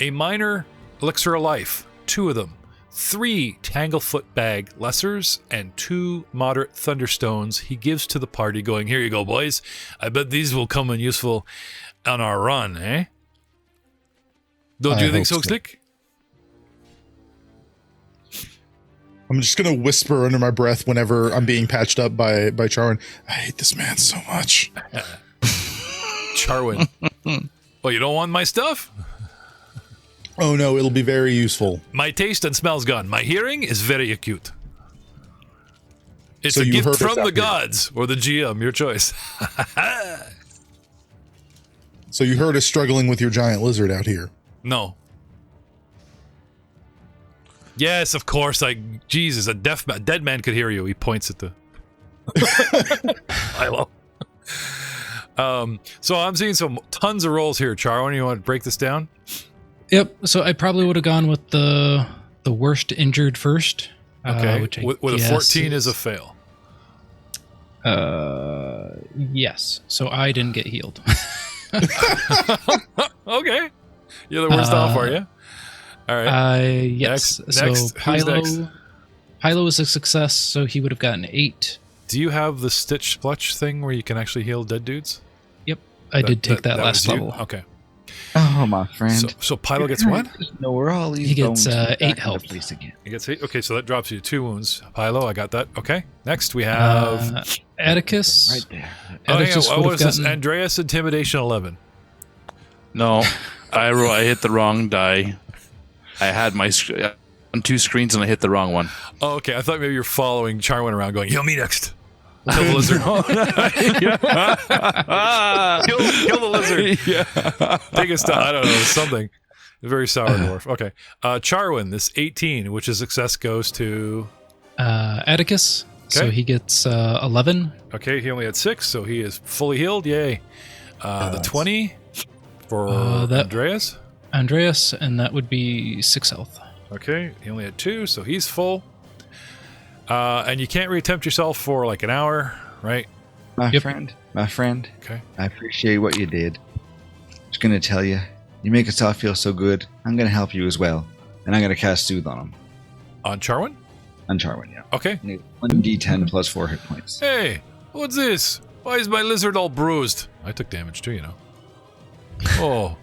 A minor elixir of life, 2 of them. 3 Tanglefoot bag lessers and 2 moderate thunderstones he gives to the party, going, here you go, boys. I bet these will come in useful on our run, eh? Don't you think so, Slick? I'm just going to whisper under my breath whenever I'm being patched up by Charwin. I hate this man so much. Charwin. Well, you don't want my stuff? Oh no, it'll be very useful. My taste and smell's gone. My hearing is very acute. It's So a you gift heard us from out the here. gods or the GM, your choice. So you heard us struggling with your giant lizard out here. No. Yes, of course. Jesus, a dead man could hear you. He points at the. I love. So I'm seeing some tons of rolls here, Charwin. You want to break this down? Yep. So I probably would have gone with the worst injured first. Okay. Which I with a guess 14 is a fail. Yes. So I didn't get healed. Okay. You're the worst off, are you? All right. Yes. Next. So Who's next? Pylo was a success, so he would have gotten 8. Do you have the Stitch Splutch thing where you can actually heal dead dudes? Yep. I did take that was last you? level. Okay. Oh, my friend. So Pylo gets what? No, we're all these He gets, bones 8 back into health. place again. He gets 8. Okay, so that drops you 2 wounds. Pylo, I got that. Okay. Next we have. Atticus. Right there. Atticus what would was have this? gotten- Andreas Intimidation 11. No, I hit the wrong die. I had my on 2 screens and I hit the wrong one. Oh, okay. I thought maybe you're following Charwin around going, heal me next. Kill the lizard. kill the lizard. Yeah. Take a stop. I don't know. Something. A very sour dwarf. Okay. Charwin, this 18, which is success, goes to. Atticus. So Okay. he gets 11. Okay, he only had 6, so he is fully healed. Yay. The 20 for that- Andreas. Andreas, and that would be 6 health. Okay, he only had 2, so he's full. And you can't reattempt yourself for like an hour, right? My Yep. friend, Okay. I appreciate what you did. Just gonna tell you, you make us all feel so good. I'm gonna help you as well, and I'm gonna cast Soothe on him. On Charwin? On Charwin, yeah. Okay. 1d10 plus 4 hit points. Hey, what's this? Why is my lizard all bruised? I took damage too, you know. Oh.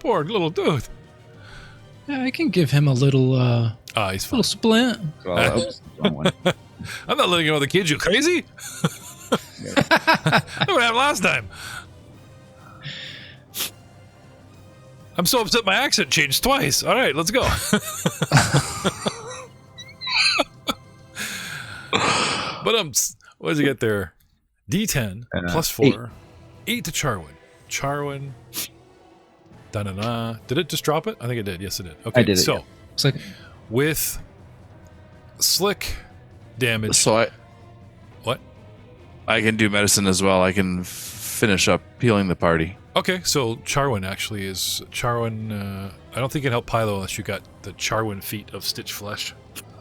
Poor little dude. Yeah, I can give him a little He's fine. little splint. So, oops, wrong one. I'm not letting you know the kids. You crazy? Look what happened last time. I'm so upset my accent changed twice. All right, let's go. But what does he get there? D10 plus 4. 8 to Charwin. Charwin. Da-na-na. Did it just drop it? I think it did. Yes, it did. Okay, I did it, so yeah. Looks like with slick damage. So What? I can do medicine as well. I can finish up healing the party. Okay, so Charwin actually is Charwin. I don't think it can help Pylo unless you got the Charwin feat of Stitch Flesh.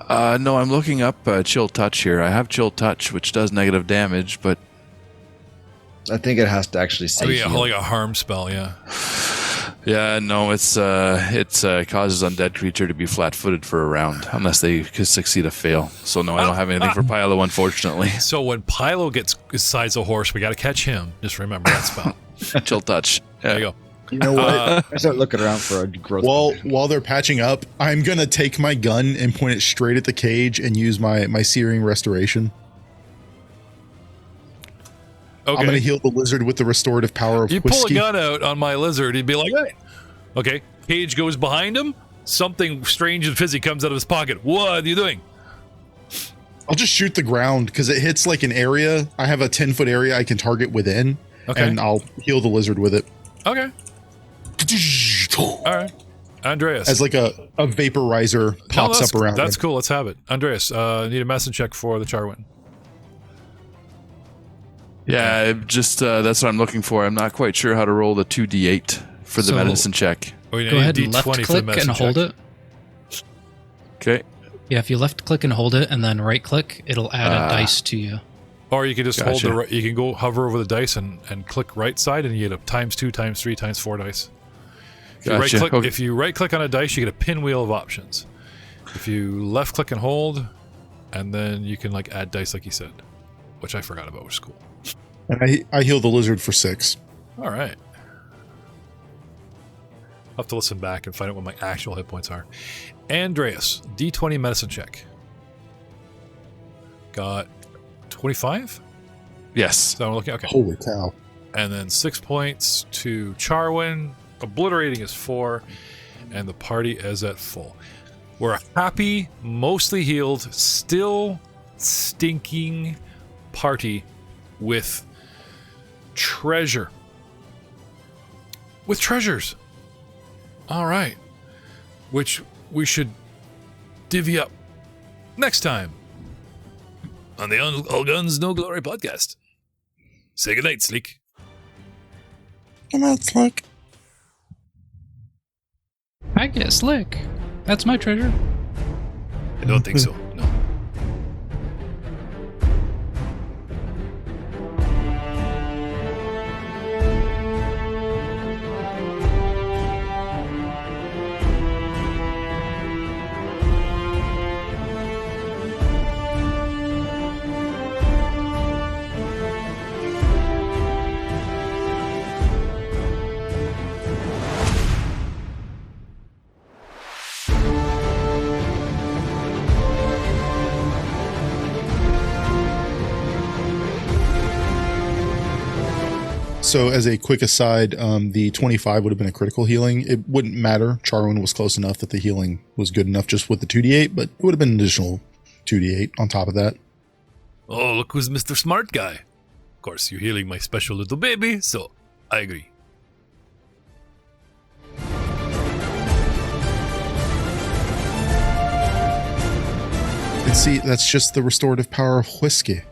No, I'm looking up Chill Touch here. I have Chill Touch, which does negative damage, but I think it has to actually say Yeah, heal. like a harm spell. Yeah. yeah, no, it causes undead creature to be flat-footed for a round unless they succeed a fail. So no, I don't have anything for Pylo, unfortunately. So when Pylo decides a horse, we got to catch him. Just remember that spell. Chill Touch. There you go. You know what? I start looking around for a growth. While they're patching up, I'm gonna take my gun and point it straight at the cage and use my searing restoration. Okay. I'm gonna heal the lizard with the restorative power of You pull a whiskey. gun out on my lizard, he'd be like, hey. Okay. Cage goes behind him. Something strange and fizzy comes out of his pocket. What are you doing? I'll just shoot the ground because it hits like an area. I have a 10-foot area I can target within, Okay. and I'll heal the lizard with it. Okay. All right. Andreas. As like a vaporizer pops that's, up around That's him. cool. Let's have it. Andreas, need a medicine check for the Charwin. Yeah, just that's what I'm looking for. I'm not quite sure how to roll the 2d8 for the So- medicine check. Oh, you Go need ahead a and left D20 for the click and medicine hold check. it. Okay. Yeah, if you left click and hold it and then right click, it'll add a dice to you. Or you can just hold Gotcha. the right, you can go hover over the dice and click right side and you get a ×2, ×3, ×4 dice. If you, Gotcha. right-click, Okay. if you right click on a dice, you get a pinwheel of options. If you left click and hold, and then you can like add dice like you said, which I forgot about, which is cool. And I heal the lizard for 6. All right. I'll have to listen back and find out what my actual hit points are. Andreas, D20 medicine check. Got 25? Yes. So I'm looking. Okay. Holy cow! And then 6 points to Charwin. Obliterating is 4. And the party is at full. We're a happy, mostly healed, still stinking party with treasure. With treasures. All right. Which we should divvy up next time on the All Guns, No Glory podcast. Say goodnight, Sleek. Come on, Slick. I get slick. That's my treasure. I don't think so. No. So as a quick aside, the 25 would have been a critical healing. It wouldn't matter. Charwin was close enough that the healing was good enough just with the 2d8, but it would have been an additional 2d8 on top of that. Oh, look who's Mr. Smart Guy. Of course, you're healing my special little baby, so I agree. And see, that's just the restorative power of whiskey.